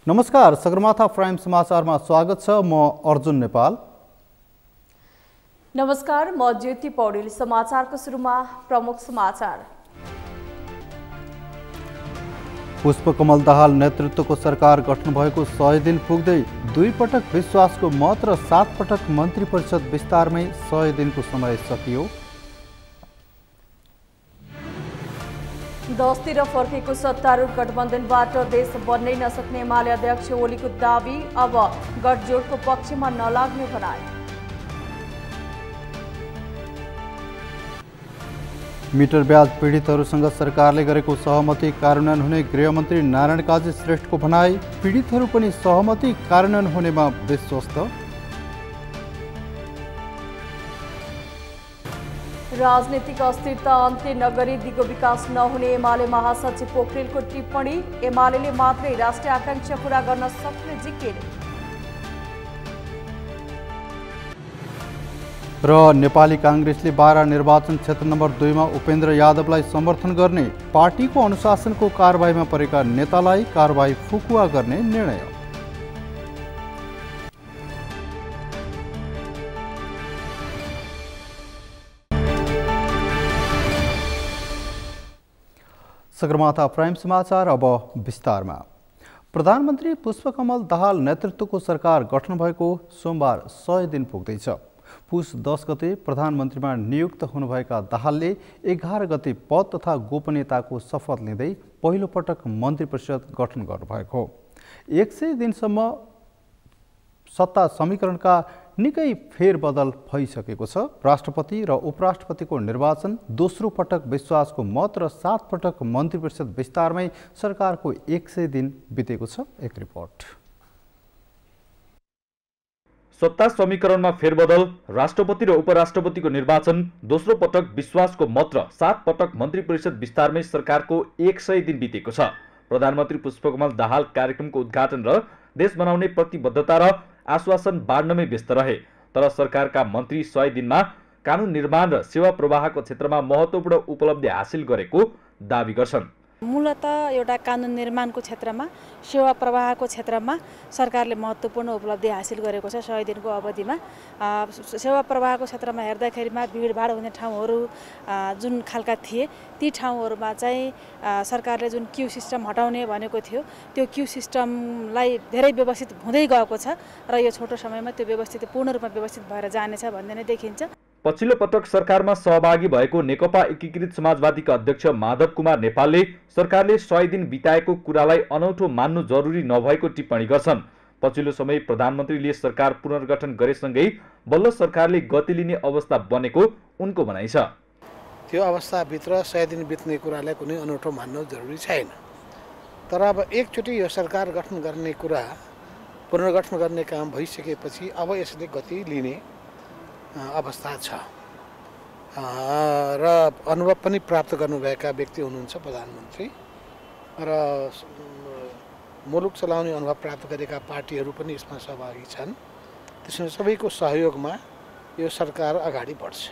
नमस्कार, सगरमाथा प्राइम समाचारमा स्वागत छ। म अर्जुन नेपाल। नमस्कार, म ज्योति पौडेल। समाचारको सुरुमा प्रमुख समाचार। पुष्पकमल दाहाल नेतृत्वको सरकार गठन भएको 100 दिन पुग्दै 2 पटक विश्वासको मत र 7 पटक मन्त्री परिषद विस्तारमै 100 दिनको समय सकियो। 10तिर फर्केको सत्तारूढ गठबन्धनबाट देश बन्नै नसक्ने एमाले अध्यक्ष ओलीको दाबी, अब गठजोडको पक्षमा नलाग्ने भनाए। मिटर ब्याज पीडितहरूसँग सरकारले गरेको सहमति कार्यान्वयन हुने गृहमन्त्री नारायण काजी श्रेष्ठको भनाई। पीडितहरू पनि सहमति कार्यान्वयन हुनेमा विश्वस्त। राजनीतिक अस्थिरता अन्त्य नगरी दिगो विकास नहुने एमाले महासचिव पोखरेलको टिप्पणी। एमाले मात्रै राष्ट्रिय आकांक्षा पूरा गर्न सक्ने जिकिर। र नेपाली कांग्रेसले बारा निर्वाचन क्षेत्र नम्बर 2 मा उपेन्द्र यादवलाई समर्थन गर्ने। पार्टीको अनुशासनको कारबाहीमा परेका नेतालाई कारबाही फुकुवा गर्ने निर्णय। सगरमाथा प्राइम समाचार अब विस्तारमा। प्रधानमन्त्री पुष्पकमल दाहाल नेतृत्वको सरकार गठन भएको सोमबार 100 दिन पुग्दैछ। पुस 10 गते प्रधानमन्त्रीमा नियुक्त हुनुभएका दाहालले 11 गते पद तथा गोपनीयताको शपथ लिँदै पहिलो पटक मन्त्री परिषद गठन गर्नुभएको हो। 100 दिनसम्म सत्ता समीकरणका निकै फेरबदल भइसकेको छ। राष्ट्रपति र उपराष्ट्रपतिको निर्वाचन, दोस्रो पटक विश्वासको मत र 7 पटक मन्त्री परिषद विस्तारमै सरकारको 100 दिन बितेको छ। एक रिपोर्ट। सत्ता समीकरणमा फेरबदल, राष्ट्रपति र उपराष्ट्रपतिको निर्वाचन, दोस्रो पटक विश्वासको मत र 7 पटक मन्त्री परिषद विस्तारमै सरकारको 100 दिन बितेको छ। प्रधानमन्त्री पुष्पकमल दाहाल कार्यक्रमको उद्घाटन र देश बनाउने प्रतिबद्धता र आश्वासन बाँड्नमै व्यस्त रहे। तर सरकारका मन्त्री 100 दिनमा कानुन निर्माण र सेवा प्रवाहको क्षेत्रमा महत्त्वपूर्ण उपलब्धि हासिल गरेको दाबी गर्छन्। मूलतः एउटा कानुन निर्माणको क्षेत्रमा, सेवा प्रवाहको क्षेत्रमा सरकारले महत्त्वपूर्ण उपलब्धि हासिल गरेको छ। 100 दिनको अवधिमा सेवा प्रवाहको क्षेत्रमा हेर्दाखेरिमा भिडभाड हुने ठाउँहरू जुन खालका थिए, ती ठाउँहरूमा चाहिँ सरकारले जुन क्यू सिस्टम हटाउने भनेको थियो, त्यो क्यू सिस्टमलाई धेरै व्यवस्थित हुँदै गएको छ र यो छोटो समयमा त्यो व्यवस्थित पूर्ण रूपमा व्यवस्थित भएर जानेछ भन्ने नै देखिन्छ। पछिल्लो पटक सरकारमा सहभागी भएको नेकपा एकीकृत समाजवादीका अध्यक्ष माधव कुमार नेपालले सरकारले 100 दिन बिताएको कुरालाई अनौठो मान्नु जरुरी नभएको टिप्पणी गर्छन्। पछिल्लो समय प्रधानमन्त्रीले सरकार पुनर्गठन गरेसँगै बल्ल सरकारले गति लिने अवस्था बनेको उनको भनाइ छ। त्यो अवस्थाभित्र 100 दिन बित्ने कुरालाई कुनै अनौठो मान्नु जरुरी छैन। तर अब एकचोटि यो सरकार गठन गर्ने कुरा, पुनर्गठन गर्ने काम भइसकेपछि अब यसले गति लिने अवस्था छ र अनुभव पनि प्राप्त गर्नुभएका व्यक्ति हुनुहुन्छ प्रधानमन्त्री र मुलुक चलाउने अनुभव प्राप्त गरेका पार्टीहरू पनि यसमा सहभागी छन्। त्यसमा सबैको सहयोगमा यो सरकार अगाडि बढ्छ।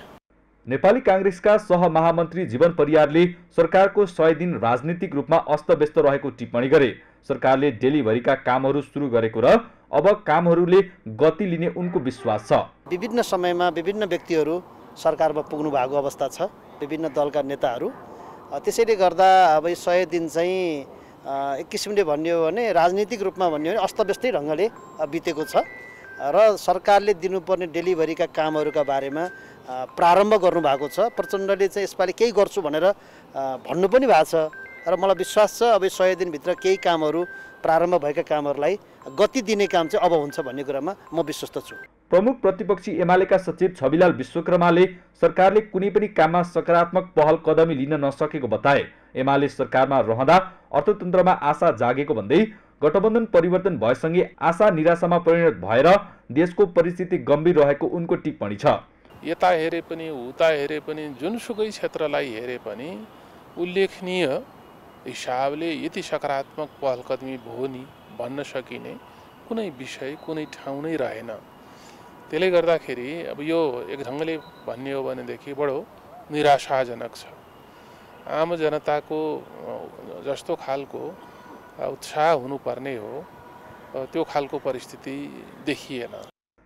नेपाली कांग्रेसका सहमहामन्त्री जीवन परियारले सरकारको 100 दिन राजनीतिक रूपमा अस्तव्यस्त रहेको टिप्पणी गरे। सरकारले डेलिभरीका कामहरू सुरु गरेको र अब कामहरूले गति लिने उनको विश्वास छ। विभिन्न समयमा विभिन्न व्यक्तिहरू सरकारमा पुग्नु भएको अवस्था छ, विभिन्न दलका नेताहरू। त्यसैले गर्दा अब 100 दिन चाहिँ एक किसिमले भन्यो भने राजनीतिक रूपमा भन्यो भने अस्तव्यस्तै ढङ्गले बितेको छ र सरकारले दिनुपर्ने डेलिभरीका कामहरूका बारेमा प्रारम्भ गर्नुभएको छ। प्रचण्डले चाहिँ यसपालि केही गर्छु भनेर भन्नु पनि भएको छ र मलाई विश्वास छ अब 100 दिनभित्र केही कामहरू प्रारम्भ भएका कामहरूलाई गति दिने काम चाहिँ अब हुन्छ भन्ने कुरामा म विश्वस्त छु। प्रमुख प्रतिपक्षी एमालेका सचिव छविलाल विश्वकर्माले सरकारले कुनै पनि काममा सकारात्मक पहल कदमी लिन नसकेको बताए। एमाले सरकारमा रहँदा अर्थतन्त्रमा आशा जागेको भन्दै गठबन्धन परिवर्तन भएसँगै आशा निराशामा परिणत भएर देशको परिस्थिति गम्भीर रहेको उनको टिप्पणी छ। यता हेरे पनि उता हेरे पनि जुनसुकै क्षेत्रलाई हेरे पनि उल्लेखनीय हिसाबले यति सकारात्मक पहल कदमी भयो नि भन्न सकिने कुनै विषय कुनै ठाउँ नै रहेन। त्यसले गर्दाखेरि अब यो एक ढङ्गले भन्ने हो भनेदेखि बडो निराशाजनक छ। आम जनताको जस्तो खालको उत्साह हुनुपर्ने हो त्यो खालको परिस्थिति देखिएन।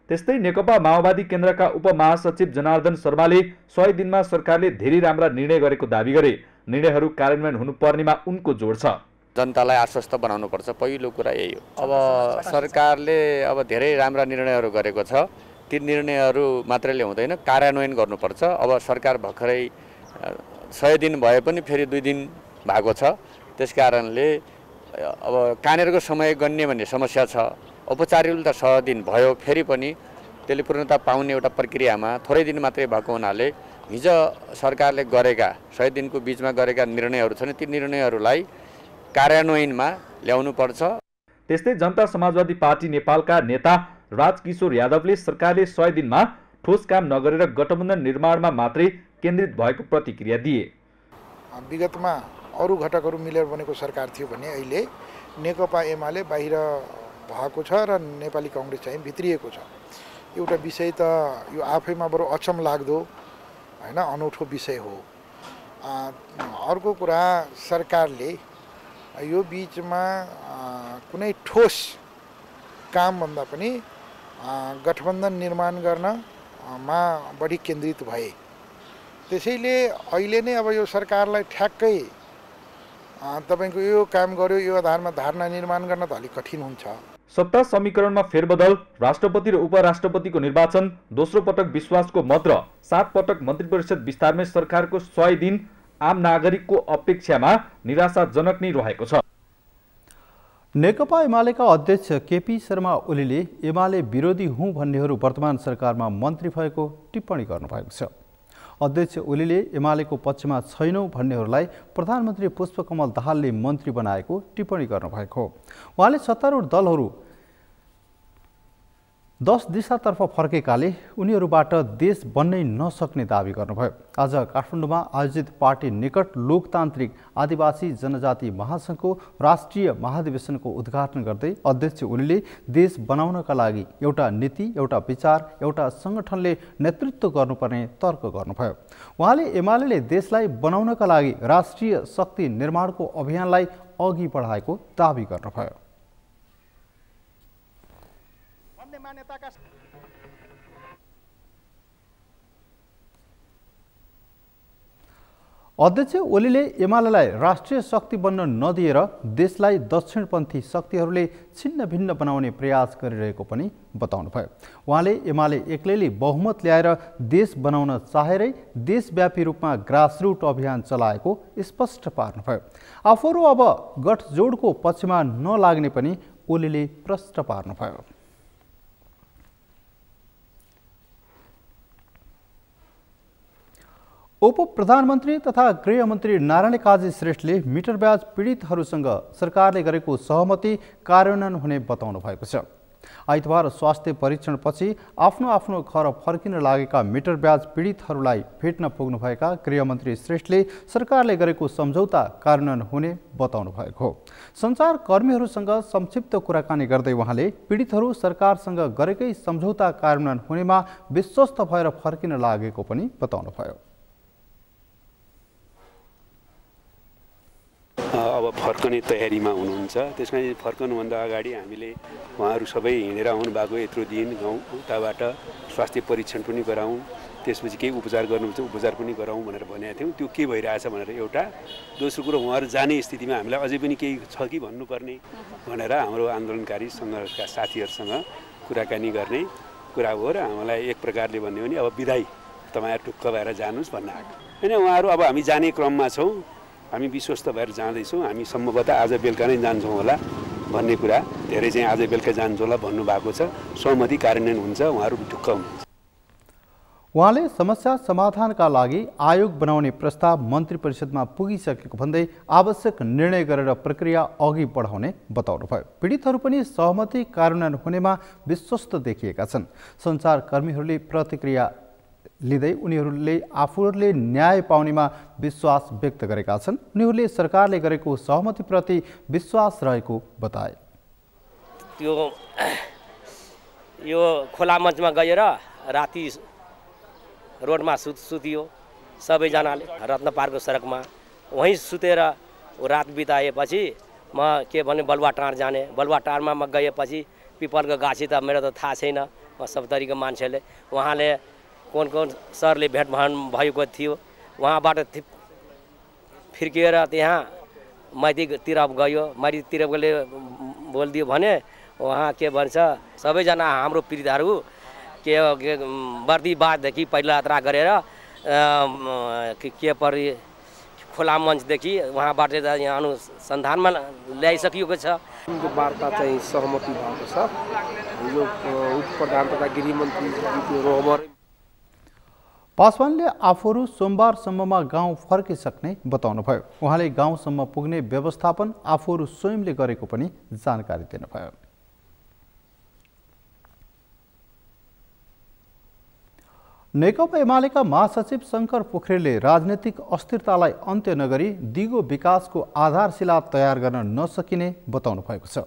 त्यस्तै नेकपा माओवादी केन्द्रका उपमहासचिव जनार्दन शर्माले 100 दिनमा सरकारले धेरै राम्रा निर्णय गरेको दाबी गरे। निर्णयहरू कार्यान्वयन हुनुपर्नेमा उनको जोड छ। जनतालाई आश्वस्त बनाउनुपर्छ, पहिलो कुरा यही हो। अब सरकारले अब धेरै राम्रा निर्णयहरू गरेको छ, ती निर्णयहरू मात्रैले हुँदैन, कार्यान्वयन गर्नुपर्छ। अब सरकार भर्खरै 100 दिन भए पनि फेरि 2 दिन भएको छ। त्यसकारणले अब कानेरको समय गन्ने भन्ने समस्या छ। औपचारिकता 100 दिन भयो, फेरि पनि त्यसले पूर्णता पाउने एउटा प्रक्रियामा थोरै दिन मात्रै भएको हुनाले हिजो सरकारले गरेका 100 दिनको बिचमा गरेका निर्णयहरू छन्, ती निर्णयहरूलाई कार्यान्वयनमा ल्याउनुपर्छ। त्यस्तै जनता समाजवादी पार्टी नेपालका नेता राजकिशोर यादवले सरकारले 100 दिनमा ठोस काम नगरेर गठबन्धन निर्माणमा मात्रै केन्द्रित भएको प्रतिक्रिया दिए। विगतमा अरू घटकहरू मिलेर बनेको सरकार थियो भने अहिले नेकपा एमाले बाहिर भएको छ र नेपाली कांग्रेस चाहिँ भित्रिएको छ। एउटा विषय त यो आफैमा बरु अचम लाग्दो हैन, अनौठो विषय हो। अर्को कुरा, सरकारले यो बीचमा कुनै ठोस काम भन्दा पनि गठबन्धन निर्माण गर्नमा बढी केन्द्रित भए। त्यसैले अहिले नै अब यो सरकारलाई ठ्याक्कै तपाईको यो काम गर्यो यो आधारमा धारणा निर्माण गर्न त अलिक कठिन हुन्छ। सत्ता समीकरणमा फेरबदल, राष्ट्रपति र उपराष्ट्रपतिको निर्वाचन, दोस्रो पटक विश्वासको मत र 7 पटक मन्त्री परिषद विस्तारमै सरकारको 100 दिन आम नागरिकको अपेक्षामा निराशाजनक नै रहेको छ। नेकपा एमालेका अध्यक्ष केपी शर्मा ओलीले एमाले विरोधी हुँ भन्नेहरू वर्तमान सरकारमा मन्त्री भएको टिप्पणी गर्नुभएको छ। अध्यक्ष ओलीले एमालेको पक्षमा छैनौं भन्नेहरूलाई प्रधानमन्त्री पुष्पकमल दाहालले मन्त्री बनाएको टिप्पणी गर्नुभएको हो। उहाँले सत्तारूढ दलहरू 10 दिशातर्फ फर्केकाले उनीहरूबाट देश बन्नै नसक्ने दावी गर्नुभयो। आज काठमाडौँमा आयोजित पार्टी निकट लोकतान्त्रिक आदिवासी जनजाति महासङ्घको राष्ट्रिय महाधिवेशनको उद्घाटन गर्दै अध्यक्ष ओलीले देश बनाउनका लागि एउटा नीति, एउटा विचार, एउटा सङ्गठनले नेतृत्व गर्नुपर्ने तर्क गर्नुभयो। उहाँले एमालेले देशलाई बनाउनका लागि राष्ट्रिय शक्ति निर्माणको अभियानलाई अघि बढाएको दावी गर्नुभयो। अध्यक्ष ओलीले एमालेलाई राष्ट्रिय शक्ति बन्न नदिएर देशलाई दक्षिणपन्थी शक्तिहरूले छिन्न भिन्न बनाउने प्रयास गरिरहेको पनि बताउनुभयो। उहाँले एमाले एक्लैले बहुमत ल्याएर देश बनाउन चाहेरै देशव्यापी रूपमा ग्रासरुट अभियान चलाएको स्पष्ट पार्नुभयो। आफूहरू अब गठजोडको पक्षमा नलाग्ने पनि ओलीले प्रश्न पार्नुभयो। उप प्रधानमन्त्री तथा गृहमन्त्री नारायण काजी श्रेष्ठले मिटर ब्याज पीडितहरूसँग सरकारले गरेको सहमति कार्यान्वयन हुने बताउनु भएको छ। आइतबार स्वास्थ्य परीक्षणपछि आफ्नो आफ्नो घर फर्किन लागेका मिटर ब्याज पीडितहरूलाई भेट्न पुग्नुभएका गृहमन्त्री श्रेष्ठले सरकारले गरेको सम्झौता कार्यान्वयन हुने बताउनु भएको हो। सञ्चारकर्मीहरूसँग संक्षिप्त कुराकानी गर्दै उहाँले पीडितहरू सरकारसँग गरेकै सम्झौता कार्यान्वयन हुनेमा विश्वस्त भएर फर्किन लागेको पनि बताउनुभयो। अब फर्कने तयारीमा हुनुहुन्छ। त्यसमा फर्कनुभन्दा अगाडि हामीले उहाँहरू सबै हिँडेर आउनु भएको यत्रो दिन गाउँ उताबाट स्वास्थ्य परीक्षण पनि गराउँ, त्यसपछि केही उपचार गर्नुहुन्छ उपचार पनि गराउँ भनेर भनेका थियौँ। त्यो के भइरहेछ भनेर एउटा। दोस्रो कुरो उहाँहरू जाने स्थितिमा हामीलाई अझै पनि केही छ कि भन्नुपर्ने भनेर हाम्रो आन्दोलनकारी सङ्घर्षका साथीहरूसँग कुराकानी गर्ने कुरा हो र हामीलाई एक प्रकारले भन्यो भने अब बिदाई तपाईँहरू टुक्क भएर जानुहोस् भन्न आएको होइन। उहाँहरू अब हामी जाने क्रममा छौँ, हामी विश्वस्त भएर जाँदैछौँ, हामी सम्भवतः आज बेलुका नै जान्छौँ होला भन्ने कुरा, धेरै चाहिँ आज बेलुका जान्छ होला भन्नुभएको छ। सहमति कार्यान्वयन हुन्छ, उहाँहरू ढुक्क हुनुहुन्छ। उहाँले समस्या समाधानका लागि आयोग बनाउने प्रस्ताव मन्त्री परिषदमा पुगिसकेको भन्दै आवश्यक निर्णय गरेर प्रक्रिया अघि बढाउने बताउनुभयो। पीडितहरू पनि सहमति कार्यान्वयन हुनेमा विश्वस्त देखिएका छन्। सञ्चारकर्मीहरूले प्रतिक्रिया लिँदै उनीहरूले आफूहरूले न्याय पाउनेमा विश्वास व्यक्त गरेका छन्। उनीहरूले सरकारले गरेको सहमतिप्रति विश्वास रहेको बताए। यो खोला मञ्चमा गएर राति रोडमा सुतियो सबैजनाले, रत्न पार्कको सडकमा वहीँ सुतेर रात बिताएपछि म के भने बलुवाटार जाने, बलुवाटारमा म गएपछि पिपलको गाछी त मेरो त थाहा छैन, म सप्तरीको मान्छेले उहाँले कुन सरले भेट भएको थियो, उहाँबाट फिर्किएर त्यहाँ माइतीतिर गयो, माइतीतिर बोलिदियो भने उहाँ के भन्छ सबैजना हाम्रो पीडितहरू के बर्दीबाददेखि पहिलो यात्रा गरेर के परि खुला मञ्चदेखि उहाँबाट यहाँ अनुसन्धानमा ल्याइसकिएको छ। उनको वार्ता चाहिँ सहमति भएको छ। यो उप प्रधान तथा गृहमन्त्री रोहबर पासवानले आफूहरू सोमबारसम्ममा गाउँ फर्किसक्ने बताउनुभयो। उहाँले गाउँसम्म पुग्ने व्यवस्थापन आफूहरू स्वयंले गरेको पनि जानकारी दिनुभयो। नेकपा एमालेका महासचिव शङ्कर पोखरेलले राजनीतिक अस्थिरतालाई अन्त्य नगरी दिगो विकासको आधारशिला तयार गर्न नसकिने बताउनु भएको छ।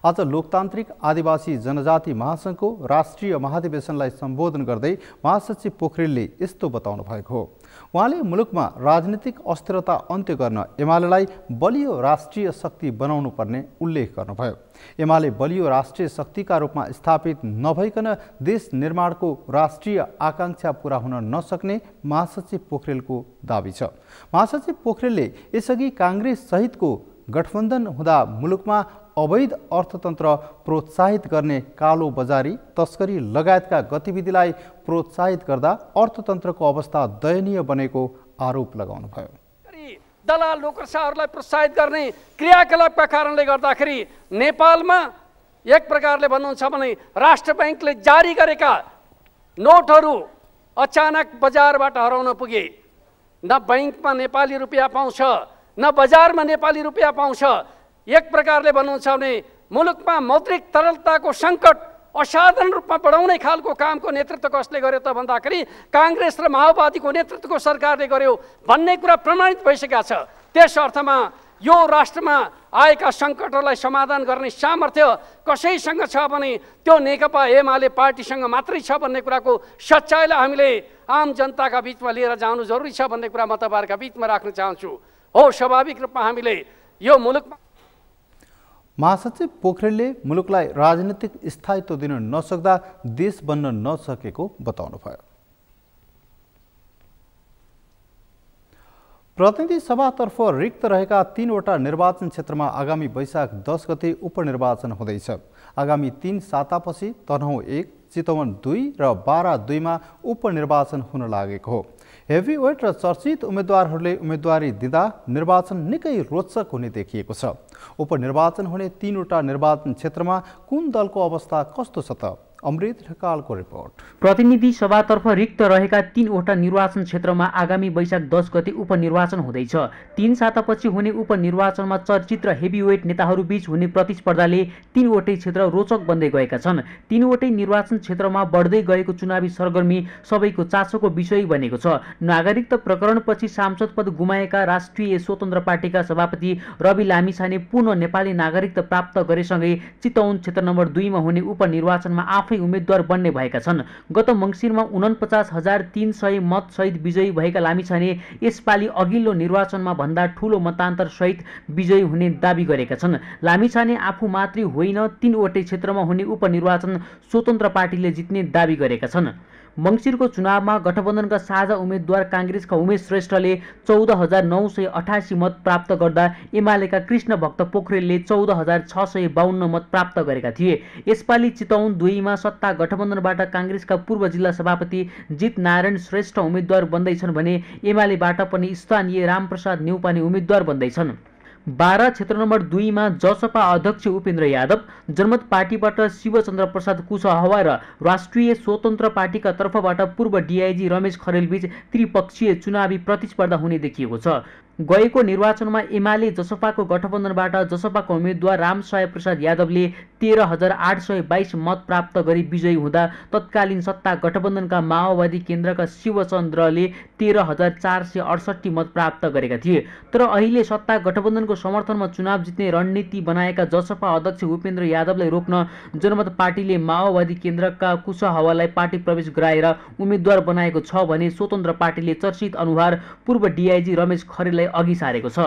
आज लोकतान्त्रिक आदिवासी जनजाति महासङ्घको राष्ट्रिय महाधिवेशनलाई सम्बोधन गर्दै महासचिव पोखरेलले यस्तो बताउनु भएको हो। उहाँले मुलुकमा राजनीतिक अस्थिरता अन्त्य गर्न एमालेलाई बलियो राष्ट्रिय शक्ति बनाउनु पर्ने उल्लेख गर्नुभयो। एमाले बलियो राष्ट्रिय शक्तिका रूपमा स्थापित नभइकन देश निर्माणको राष्ट्रिय आकांक्षा पूरा हुन नसक्ने महासचिव पोखरेलको दाबी छ। महासचिव पोखरेलले यसअघि कांग्रेस सहितको गठबन्धन हुँदा मुलुकमा अवैध अर्थतन्त्र प्रोत्साहित गर्ने कालो बजारी तस्करी लगायतका गतिविधिलाई प्रोत्साहित गर्दा अर्थतन्त्रको अवस्था दयनीय बनेको आरोप लगाउनुभयो। दलाल नोकरशाहहरूलाई प्रोत्साहित गर्ने क्रियाकलापका कारणले गर्दाखेरि नेपालमा एक प्रकारले भन्नुहुन्छ भने राष्ट्र बैंकले जारी गरेका नोटहरू अचानक बजारबाट हराउन पुगे। न बैंकमा नेपाली रुपियाँ पाउँछ, न बजारमा नेपाली रुपियाँ पाउँछ। एक प्रकारले भन्नुहुन्छ भने मुलुकमा मौद्रिक तरलताको सङ्कट असाधारण रूपमा बढाउने खालको कामको नेतृत्व कसले गर्यो त भन्दाखेरि कांग्रेस र माओवादीको नेतृत्वको सरकारले गर्यो भन्ने कुरा प्रमाणित भइसकेका छ। त्यस अर्थमा यो राष्ट्रमा आएका सङ्कटहरूलाई समाधान गर्ने सामर्थ्य कसैसँग छ भने त्यो नेकपा एमाले पार्टीसँग मात्रै छ भन्ने कुराको सच्चाइलाई हामीले आम जनताका बीचमा लिएर जानु जरुरी छ भन्ने कुरा म तपाईहरुका बीचमा राख्न चाहन्छु। हो, स्वाभाविक रूपमा हामीले यो मुलुकमा महासचिव पोखरेलले मुलुकलाई राजनीतिक स्थायित्व दिन नसक्दा देश बन्न नसकेको बताउनुभयो। प्रतिनिधि सभातर्फ रिक्त रहेका 3वटा निर्वाचन क्षेत्रमा आगामी वैशाख 10 गते उपनिर्वाचन हुँदैछ। आगामी 3 सातापछि तनहुँ 1, चितवन 2 र बारा 2 मा उपनिर्वाचन हुन लागेको हो। हेभीवेट र चर्चित उम्मेद्वारहरूले उम्मेदवारी दिँदा निर्वाचन निकै रोचक हुने देखिएको छ। उपनिर्वाचन हुने 3वटा निर्वाचन क्षेत्रमा कुन दलको अवस्था कस्तो छ त? अमृत ढकालको रिपोर्ट। प्रतिनिधि सभातर्फ रिक्त रहेका 3वटा निर्वाचन क्षेत्रमा आगामी वैशाख 10 गते उपनिर्वाचन हुँदैछ। 3 सातापछि हुने उपनिर्वाचनमा चर्चित र हेभीवेट नेताहरू बीच हुने प्रतिस्पर्धाले 3वटै क्षेत्र रोचक बन्दै गएका छन्। 3वटै निर्वाचन क्षेत्रमा बढ्दै गएको चुनावी सरगर्मी सबैको चासोको विषय बनेको छ। नागरिकता प्रकरणपछि सांसद पद गुमाएका राष्ट्रिय स्वतन्त्र पार्टीका सभापति रवि लामिछाने पुनः नेपाली नागरिकता प्राप्त गरेसँगै चितवन क्षेत्र नम्बर 2 मा हुने उपनिर्वाचनमा आफै उम्मेद्वार बन्ने भएका छन्। गत मङ्सिरमा 49,300 मत सहित विजयी भएका लामिछाने यसपालि अघिल्लो निर्वाचनमा भन्दा ठूलो मतान्तर सहित विजयी हुने दाबी गरेका छन्। लामिछाने आफू मात्रै होइन 3वटै क्षेत्रमा हुने उपनिर्वाचन स्वतन्त्र पार्टीले जित्ने दाबी गरेका छन्। मङ्सिरको चुनावमा गठबन्धनका साझा उम्मेद्वार कांग्रेसका उमेश श्रेष्ठले 14,988 मत प्राप्त गर्दा एमालेका कृष्ण भक्त पोखरेलले 14,652 मत प्राप्त गरेका थिए। यसपालि चितवन 2 मा सत्ता गठबन्धनबाट कांग्रेसका पूर्व जिल्ला सभापति जित नारायण श्रेष्ठ उम्मेद्वार बन्दैछन् भने एमालेबाट पनि स्थानीय रामप्रसाद न्यौपाने उम्मेद्वार बन्दैछन्। बारा क्षेत्र नम्बर 2 मा जसपा अध्यक्ष उपेन्द्र यादव, जनमत पार्टीबाट शिवचन्द्र प्रसाद कुशवाहा र राष्ट्रिय स्वतन्त्र पार्टीका तर्फबाट पूर्व डीआईजी रमेश खरेलबीच त्रिपक्षीय चुनावी प्रतिस्पर्धा हुने देखिएको छ। गएको निर्वाचनमा एमाले जसपाको गठबन्धनबाट जसपाको उम्मेद्वार रामसाय प्रसाद यादवले 13,822 मत प्राप्त गरी विजयी हुँदा तत्कालीन सत्ता गठबन्धनका माओवादी केन्द्रका शिवचन्द्रले 13,468 मत प्राप्त गरेका थिए। तर अहिले सत्ता गठबन्धनको समर्थनमा चुनाव जित्ने रणनीति बनाएका जसपा अध्यक्ष उपेन्द्र यादवलाई रोक्न जनमत पार्टीले माओवादी केन्द्रका कुशवाहालाई पार्टी प्रवेश गराएर उम्मेद्वार बनाएको छ भने स्वतन्त्र पार्टीले चर्चित अनुहार पूर्व डीआईजी रमेश खरेललाई अघि सारेको छ।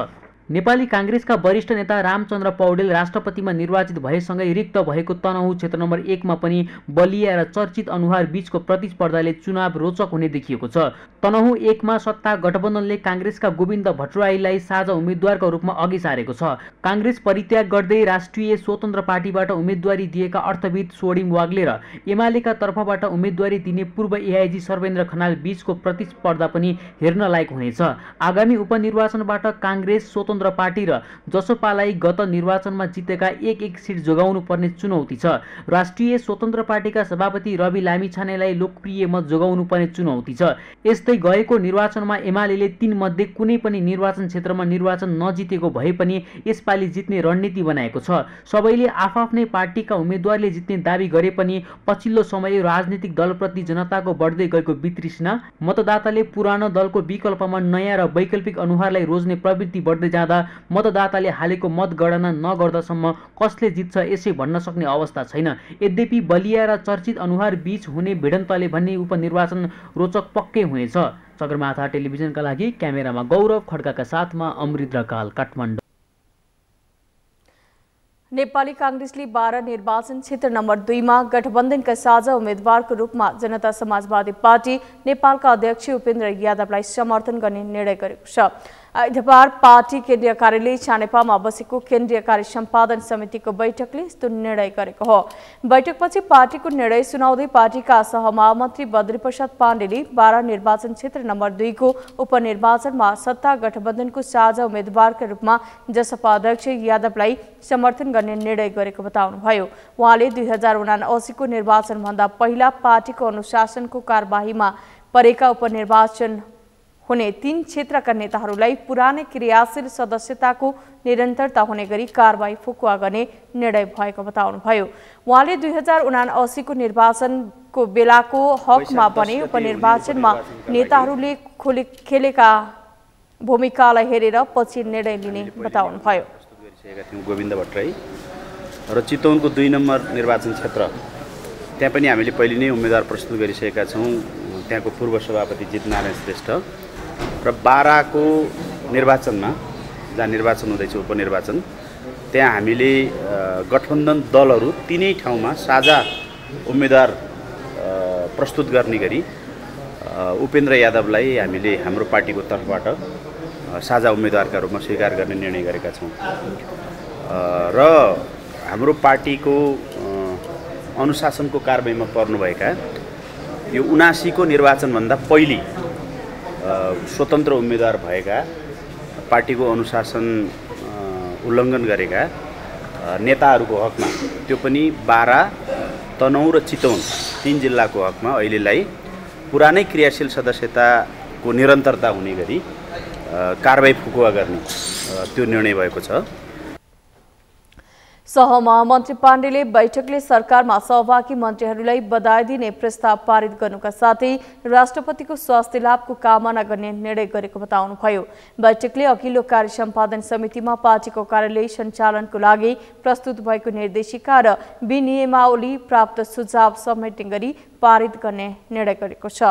नेपाली काङ्ग्रेसका वरिष्ठ नेता रामचन्द्र पौडेल राष्ट्रपतिमा निर्वाचित भएसँगै रिक्त भएको तनहुँ क्षेत्र नम्बर 1 मा पनि बलिया र चर्चित अनुहार बीचको प्रतिस्पर्धाले चुनाव रोचक हुने देखिएको छ। तनहुँ 1 मा सत्ता गठबन्धनले काङ्ग्रेसका गोविन्द भट्टराईलाई साझा उम्मेद्वारका रूपमा अघि सारेको छ। काङ्ग्रेस परित्याग गर्दै राष्ट्रिय स्वतन्त्र पार्टीबाट उम्मेदवारी दिएका अर्थविद स्वर्णिम वाग्ले र एमालेका तर्फबाट उम्मेदवारी दिने पूर्व एआइजी सर्वेन्द्र खनाल बीचको प्रतिस्पर्धा पनि हेर्न लायक हुनेछ। आगामी उपनिर्वाचनबाट काङ्ग्रेस स्वतन्त्र पार्टी र जसपालाई गत निर्वाचनमा जितेका एक सिट जोगाउनु पर्ने चुनौती छ। राष्ट्रिय स्वतन्त्र पार्टीका सभापति रवि लामिछानेलाई लोकप्रिय मत जोगाउनु पर्ने चुनौती छ। यस्तै गएको निर्वाचनमा एमालेले 3 मध्ये कुनै पनि निर्वाचन क्षेत्रमा निर्वाचन नजितेको भए पनि यसपालि जित्ने रणनीति बनाएको छ। सबैले आफ्नै पार्टीका उम्मेदवारले जित्ने दाबी गरे पनि पछिल्लो समय राजनीतिक दलप्रति जनताको बढ्दै गएको वितृष्णा, मतदाताले पुरानो दलको विकल्पमा नयाँ र वैकल्पिक अनुहारलाई रोज्ने प्रवृत्ति बढ्दै जाँदा मतदाताले हालेको मतगणना नगर्दासम्म कसले जित्छ यसै भन्न सक्ने अवस्था छैन। यद्यपि बलिया र चर्चित अनुहार बीच हुने भिडन्तले भन्ने उपनिर्वाचन रोचक पक्कै हुनेछ। सगरमाथा टेलिभिजनका लागि क्यामेरामा गौरव खड्काका साथमा अमृत रकाल, काठमाडौँ। नेपाली कांग्रेसले 12 निर्वाचन क्षेत्र नम्बर 2 मा गठबन्धनका साझा उम्मेदवारको रूपमा जनता समाजवादी पार्टी नेपालका अध्यक्ष उपेन्द्र यादवलाई समर्थन गर्ने निर्णय गरेको छ। आइतबार पार्टी केन्द्रीय कार्यालय छानेपामा बसेको केन्द्रीय कार्य सम्पादन समितिको बैठकले यस्तो निर्णय गरेको हो। बैठकपछि पार्टीको निर्णय सुनाउँदै पार्टीका सहमहामन्त्री बद्रीप्रसाद पाण्डेले 12 निर्वाचन क्षेत्र नम्बर 2 को उपनिर्वाचनमा सत्ता गठबन्धनको साझा उम्मेदवारका रूपमा जसपा अध्यक्ष यादवलाई समर्थन गर्ने निर्णय गरेको बताउनुभयो। उहाँले 2079 को निर्वाचनभन्दा पहिला पार्टीको अनुशासनको कारबाहीमा परेका उपनिर्वाचन हुने 3 क्षेत्रका नेताहरूलाई पुरानै क्रियाशील सदस्यताको निरन्तरता हुने गरी कारबाही फुकुवा गर्ने निर्णय भएको बताउनुभयो। उहाँले 2079 को निर्वाचनको बेलाको हकमा पनि उपनिर्वाचनमा नेताहरूले खेलेका भूमिकालाई हेरेर पछि निर्णय लिने बताउनुभयो। गोविन्द भट्टराई र चितवनको 2 नम्बर निर्वाचन क्षेत्र त्यहाँ पनि हामीले पहिले नै उम्मेदवार प्रस्तुत गरिसकेका छौँ। त्यहाँको पूर्व सभापति जितनारायण श्रेष्ठ र 12 को निर्वाचनमा जहाँ निर्वाचन हुँदैछ उपनिर्वाचन त्यहाँ हामीले गठबन्धन दलहरू 3 ठाउँमा साझा उम्मेदवार प्रस्तुत गर्ने गरी उपेन्द्र यादवलाई हामीले हाम्रो पार्टीको तर्फबाट साझा उम्मेदवारका रूपमा स्वीकार गर्ने निर्णय गरेका छौँ र हाम्रो पार्टीको अनुशासनको कारबाहीमा पर्नुभएका यो 79 को निर्वाचनभन्दा पहिले स्वतन्त्र उम्मेदवार भएका पार्टीको अनुशासन उल्लङ्घन गरेका नेताहरूको हकमा त्यो पनि 12 तनहुँ र चितवन 3 जिल्लाको हकमा अहिलेलाई पुरानै क्रियाशील सदस्यताको निरन्तरता हुने गरी कारबाही फुकुवा गर्ने त्यो निर्णय भएको छ। सहमहामन्त्री पाण्डेले बैठकले सरकारमा सहभागी मन्त्रीहरूलाई बधाई दिने प्रस्ताव पारित गर्नुका साथै राष्ट्रपतिको स्वास्थ्य लाभको कामना गर्ने निर्णय गरेको बताउनुभयो। बैठकले अघिल्लो कार्य सम्पादन समितिमा पार्टीको कार्यालय सञ्चालनको लागि प्रस्तुत भएको निर्देशिका र विनियमावली प्राप्त सुझाव समेट्ने गरी पारित गर्ने निर्णय गरेको छ।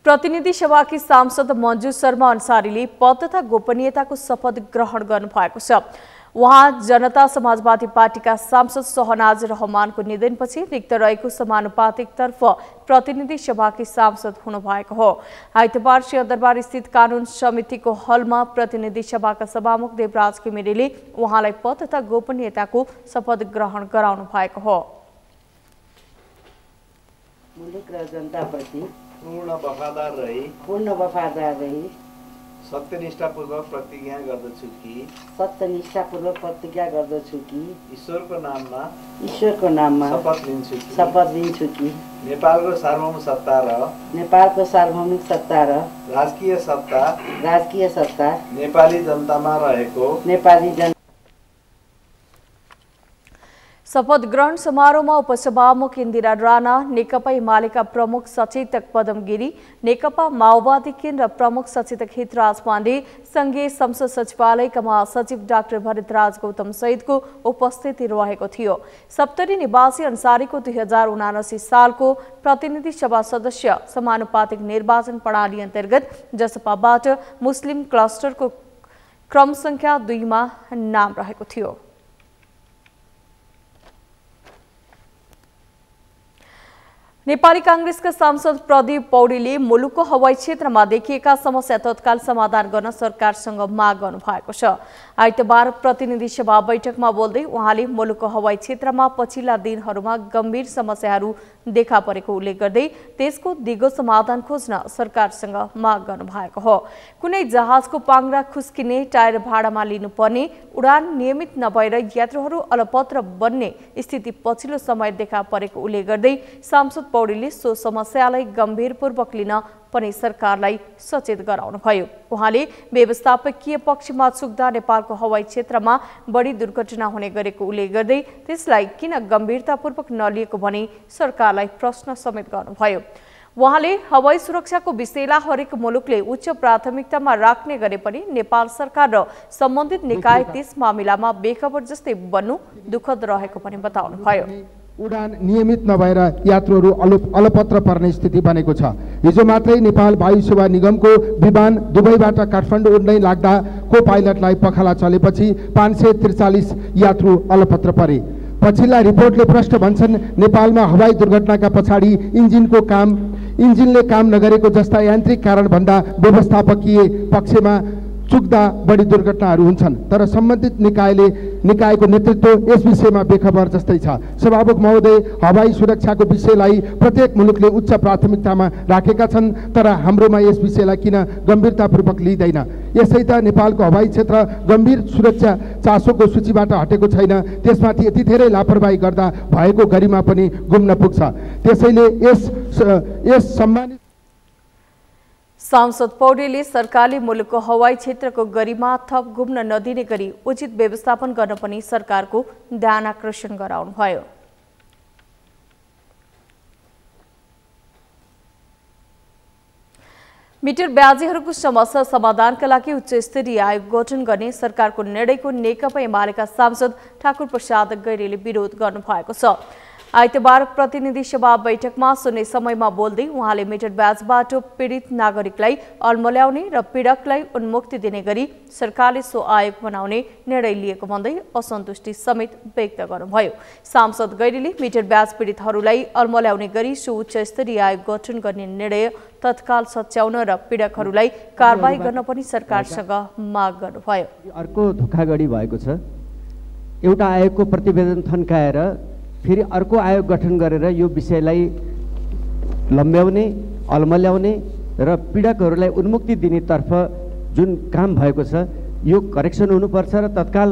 प्रतिनिधि सभाकी सांसद मञ्जु शर्मा अन्सारीले पद तथा गोपनीयताको शपथ ग्रहण गर्नुभएको छ। उहाँ जनता समाजवादी पार्टीका सांसद सहनाज रहमानको निधनपछि रिक्त रहेको समानुपातिकतर्फ प्रतिनिधि सभाकी सांसद हुनुभएको हो। आइतबार सिंहदरबार स्थित कानून समितिको हलमा प्रतिनिधि सभाका सभामुख देवराज घिमिरेले उहाँलाई पद तथा गोपनीयताको शपथ ग्रहण गराउनु भएको हो। मुलुक र जनताप्रति पूर्ण वफादार रही सत्यनिष्ठापूर्वक प्रतिज्ञा गर्दछु कि ईश्वरको नाममा शपथ लिन्छु कि नेपालको सार्वभौमिक सत्ता र राजकीय सत्ता नेपाली जनतामा रहेको शपथ ग्रहण समारोहमा उपसभामुख इन्दिरा राणा, नेकपा एमालेका प्रमुख सचेतक पदम गिरी, नेकपा माओवादी केन्द्र प्रमुख सचेतक हितराज पाण्डे, संघीय संसद सचिवालयका महासचिव डाक्टर भरतराज गौतम सहितको उपस्थिति रहेको थियो। सप्तरी निवासी अन्सारीको 2079 सालको प्रतिनिधि सभा सदस्य समानुपातिक निर्वाचन प्रणाली अन्तर्गत जसपाबाट मुस्लिम क्लस्टरको क्रम संख्या 2 मा नाम रहेको थियो। नेपाली कांग्रेसका सांसद प्रदीप पौडेलले मुलुकको हवाई क्षेत्रमा देखिएका समस्या तत्काल समाधान गर्न सरकारसँग माग गर्नु भएको छ। आइतबार प्रतिनिधि सभा बैठकमा बोल्दै उहाँले मुलुकको हवाई क्षेत्रमा पछिल्ला दिनहरूमा गम्भीर समस्याहरू देखा परेको उल्लेख गर्दै त्यसको दिगो समाधान खोज्न सरकारसँग माग गर्नु भएको हो। कुनै जहाजको पाङ्ग्रा खुस्किने, टायर भाडामा लिनुपर्ने, उडान नियमित नभएर यात्रुहरू अलपत्र बन्ने स्थिति पछिल्लो समय देखा परेको उल्लेख गर्दै सांसद पौडेलले सो समस्यालाई गम्भीरपूर्वक लिन पनि सरकारलाई सचेत गराउनुभयो। उहाँले व्यवस्थापकीय पक्षमा चुक्दा नेपालको हवाई क्षेत्रमा बढी दुर्घटना हुने गरेको उल्लेख गर्दै त्यसलाई किन गम्भीरतापूर्वक नलिएको भनी सरकारलाई प्रश्न समेत गर्नुभयो। उहाँले हवाई सुरक्षाको विषयलाई हरेक मुलुकले उच्च प्राथमिकतामा राख्ने गरे पनि नेपाल सरकार र सम्बन्धित निकाय त्यस मामिलामा बेखबर जस्तै बन्नु दुःखद रहेको पनि बताउनुभयो। उडान नियमित नभएर यात्रुहरू अलपत्र पर्ने स्थिति बनेको छ। हिजो मात्रै नेपाल वायु सेवा निगमको विमान दुबईबाट काठमाडौँ उड्दै लाग्दा को पाइलटलाई पखाला चलेपछि 543 यात्रु अलपत्र परे। पछिल्ला रिपोर्टले प्रश्न भन्छन् नेपालमा हवाई दुर्घटनाका पछाडि इन्जिनले काम नगरेको जस्ता यान्त्रिक कारणभन्दा व्यवस्थापकीय पक्षमा चुक्दा बढी दुर्घटनाहरू हुन्छन्। तर सम्बन्धित निकायको नेतृत्व यस विषयमा बेखबर जस्तै छ। सभामुख महोदय, हवाई सुरक्षाको विषयलाई प्रत्येक मुलुकले उच्च प्राथमिकतामा राखेका छन्, तर हाम्रोमा यस विषयलाई किन गम्भीरतापूर्वक लिइँदैन? यसै त नेपालको हवाई क्षेत्र गम्भीर सुरक्षा चासोको सूचीबाट हटेको छैन। त्यसमाथि यति धेरै लापरवाही गर्दा भएको गरिमा पनि गुम्न पुग्छ। त्यसैले यस सम्मानित सांसद पौडेलले सरकारले मुलुकको हवाई क्षेत्रको गरिमा थप गुम्न नदिने गरी उचित व्यवस्थापन गर्न पनि सरकारको ध्यान आकर्षण गराउनुभयो। मिटर ब्याजीहरूको समस्या समाधानका लागि उच्च स्तरीय आयोग गठन गर्ने सरकारको निर्णयको नेकपा एमालेका सांसद ठाकुर प्रसाद गैरेले विरोध गर्नुभएको छ। आइतबार प्रतिनिधि सभा बैठकमा सुन्ने समयमा बोल्दै उहाँले मिटर ब्याजबाट पीडित नागरिकलाई अल्मल्याउने र पीडकलाई उन्मुक्ति दिने गरी सरकारले सो आयोग बनाउने निर्णय लिएको भन्दै असन्तुष्टि समेत व्यक्त गर्नुभयो। सांसद गैरीले मिटर ब्याज पीडितहरूलाई अल्मल्याउने गरी सो उच्च स्तरीय आयोग गठन गर्ने निर्णय तत्काल सच्याउन र पीडकहरूलाई कारबाही गर्न पनि सरकारसँग माग गर्नुभयो। अर्को धोखाधडी भएको छ। एउटा आयोगको प्रतिवेदन थन्काएर फेरि अर्को आयोग गठन गरेर यो विषयलाई लम्ब्याउने, अल्मल्याउने र पीडकहरूलाई उन्मुक्ति दिनेतर्फ जुन काम भएको छ यो करेक्सन हुनुपर्छ र तत्काल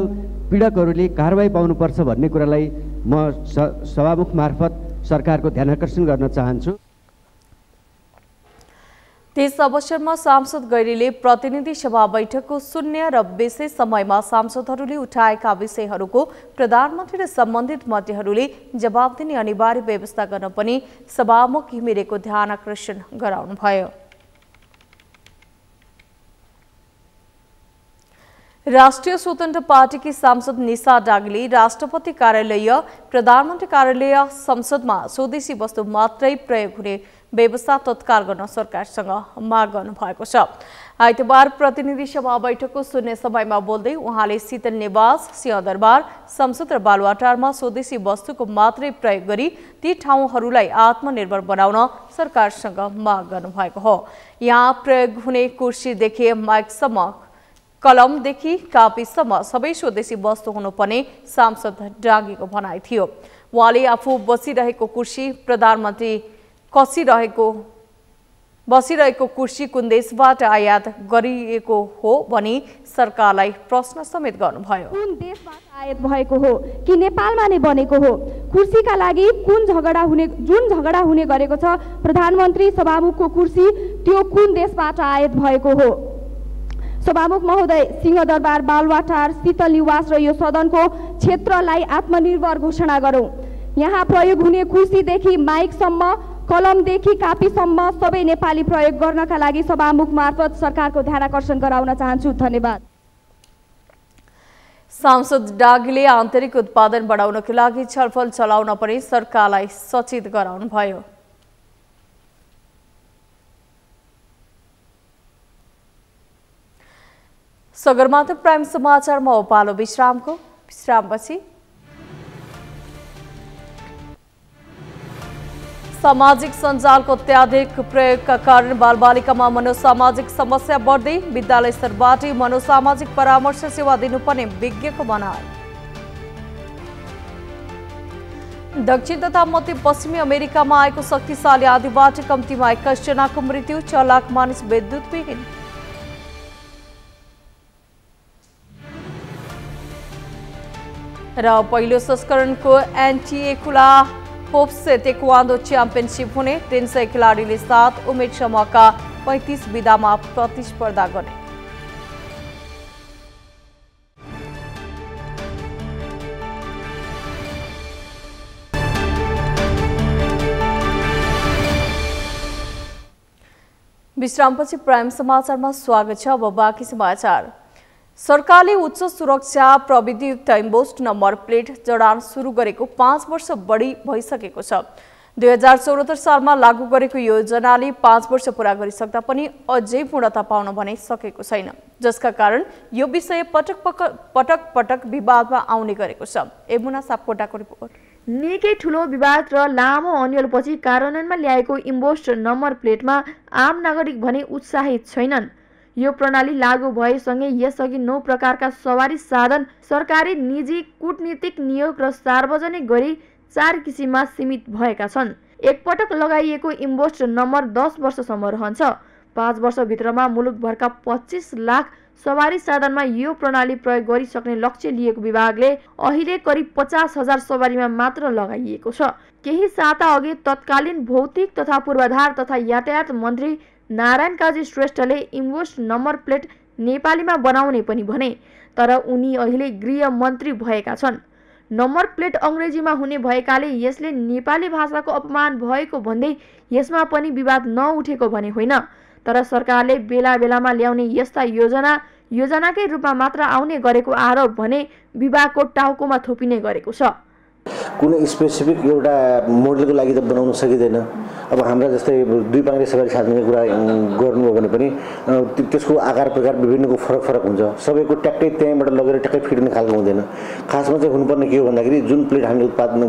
पीडकहरूले कारबाही पाउनुपर्छ भन्ने कुरालाई म सभामुख मार्फत सरकारको ध्यान आकर्षण गर्न चाहन्छु। त्यस अवसरमा सांसद गैरीले प्रतिनिधि सभा बैठकको शून्य र विशेष समयमा सांसदहरूले उठाएका विषयहरूको प्रधानमन्त्री र सम्बन्धित मन्त्रीहरूले जवाब दिने अनिवार्य व्यवस्था गर्न पनि सभामुख घिमिरेको ध्यान आकर्षण गराउनुभयो। राष्ट्रिय स्वतन्त्र पार्टीकी सांसद निशा डागीले राष्ट्रपति कार्यालय, प्रधानमन्त्री कार्यालय, संसदमा स्वदेशी वस्तु मात्रै प्रयोग हुने व्यवस्था तत्काल गर्न सरकारसँग माग गर्नुभएको छ। आइतबार प्रतिनिधि सभा बैठकको शून्य समयमा बोल्दै उहाँले शीतल निवास, सिंहदरबार, संसद र बालुवाटारमा स्वदेशी वस्तुको मात्रै प्रयोग गरी ती ठाउँहरूलाई आत्मनिर्भर बनाउन सरकारसँग माग गर्नुभएको हो। यहाँ प्रयोग हुने कुर्सीदेखि माइकसम्म, कलमदेखि कापीसम्म सबै स्वदेशी वस्तु हुनुपर्ने सांसद डागीको भनाइ थियो। उहाँले आफू बसिरहेको कुर्सी, प्रधानमन्त्री बसिरहेको कुर्सी कुन देशबाट आयात गरिएको हो भनी सरकारलाई प्रश्न समेत गर्नुभयो। कुन देशबाट आयात भएको हो कि नेपालमा नै बनेको हो? कुर्सीका लागि जुन झगडा हुने गरेको छ प्रधानमन्त्री सभामुखको कुर्सी, त्यो कुन देशबाट आयात भएको हो? सभामुख महोदय, सिंहदरबार, बालुवाटार, शीतल निवास र यो सदनको क्षेत्रलाई आत्मनिर्भर घोषणा गरौँ। यहाँ प्रयोग हुने कुर्सीदेखि माइकसम्म, कलमदेखि कापीसम्म सबै नेपाली प्रयोग गर्नका लागि सभामुख मार्फत सरकारको ध्यानाकर्षण गराउन चाहन्छु। धन्यवाद। सांसद डागीले आन्तरिक उत्पादन बढाउनका लागि छलफल चलाउन पनि सरकारलाई सचेत गराउनु भयो। सगरमाथा प्राइम समाचारमा उपालो विश्रामपछि सामाजिक सञ्जालको अत्याधिक प्रयोगका कारण बालबालिकामा मनोसामाजिक समस्या बढ्दै, विद्यालय स्तरबाटै मनोसामाजिक परामर्श सेवा दिनुपर्ने विज्ञको भनाइ। दक्षिण तथा मध्यपश्चिमी अमेरिकामा आएको शक्तिशाली आँधीबाट कम्तीमा 21 जनाको मृत्यु, 6 लाख मानिस विद्युतविहीन। र पहिलो संस्करणको एनटिए खुला पोप्स ताइक्वान्डो च्याम्पियनसिप हुने, 300 खेलाडीले 7 उमेर समूहका 35 विधामा प्रतिस्पर्धा गर्ने। विश्रामपछि प्राइम समाचारमा स्वागत छ। अब बाँकी समाचार। सरकारले उच्च सुरक्षा प्रविधियुक्त इम्बोस्ड नम्बर प्लेट जडान सुरु गरेको 5 वर्ष बढी भइसकेको छ। 2074 सालमा लागू गरेको योजनाले 5 वर्ष पूरा गरिसक्दा पनि अझै पूर्णता पाउन भने सकेको छैन, जसका कारण यो विषय पटक विवादमा आउने गरेको छ। एमुना सापकोटाको रिपोर्ट। निकै ठुलो विवाद र लामो अन्यलपछि कार्यान्वयनमा ल्याएको इम्बोस्ड नम्बर प्लेटमा आम नागरिक भने उत्साहित छैनन्। यो प्रणाली लागू भएसँगै यसअघि 9 प्रकारका सवारी साधन सरकारी, निजी, कूटनीतिक नियोग र सार्वजनिक गरी 4 किसिममा सीमित भएका छन्। एकपटक लगाइएको इम्बोस्ड नम्बर 10 वर्षसम्म रहन्छ। 5 वर्षभित्रमा मुलुकभरका 25 लाख सवारी साधनमा यो प्रणाली प्रयोग गरिसक्ने लक्ष्य लिएको विभागले अहिले करिब 50,000 सवारीमा मात्र लगाइएको छ। केही साता अघि तत्कालीन भौतिक तथा पूर्वाधार तथा यातायात मन्त्री नारायण काजी श्रेष्ठले इम्बोस्ड नम्बर प्लेट नेपालीमा बनाउने पनि भने, तर उनी अहिले गृह मन्त्री भएका छन्। नम्बर प्लेट अङ्ग्रेजीमा हुने भएकाले यसले नेपाली भाषाको अपमान भएको भन्दै यसमा पनि विवाद नउठेको भने होइन। तर सरकारले बेला बेलामा ल्याउने यस्ता योजनाकै रूपमा मात्र आउने गरेको आरोप भने विभागको टाउकोमा थोपिने गरेको छ। कुनै स्पेसिफिक एउटा मोडलको लागि त बनाउन सकिँदैन। अब हाम्रा जस्तै 2 पाङ्ग्रे सवारी साधनको कुरा गर्नुभयो भने पनि त्यसको आकार प्रकार विभिन्नको फरक हुन्छ। सबैको ट्याक्कै त्यहीँबाट लगेर ट्याक्कै फिट हुने खालको हुँदैन। खासमा चाहिँ हुनुपर्ने के हो भन्दाखेरि जुन प्लेट हामीले उत्पादन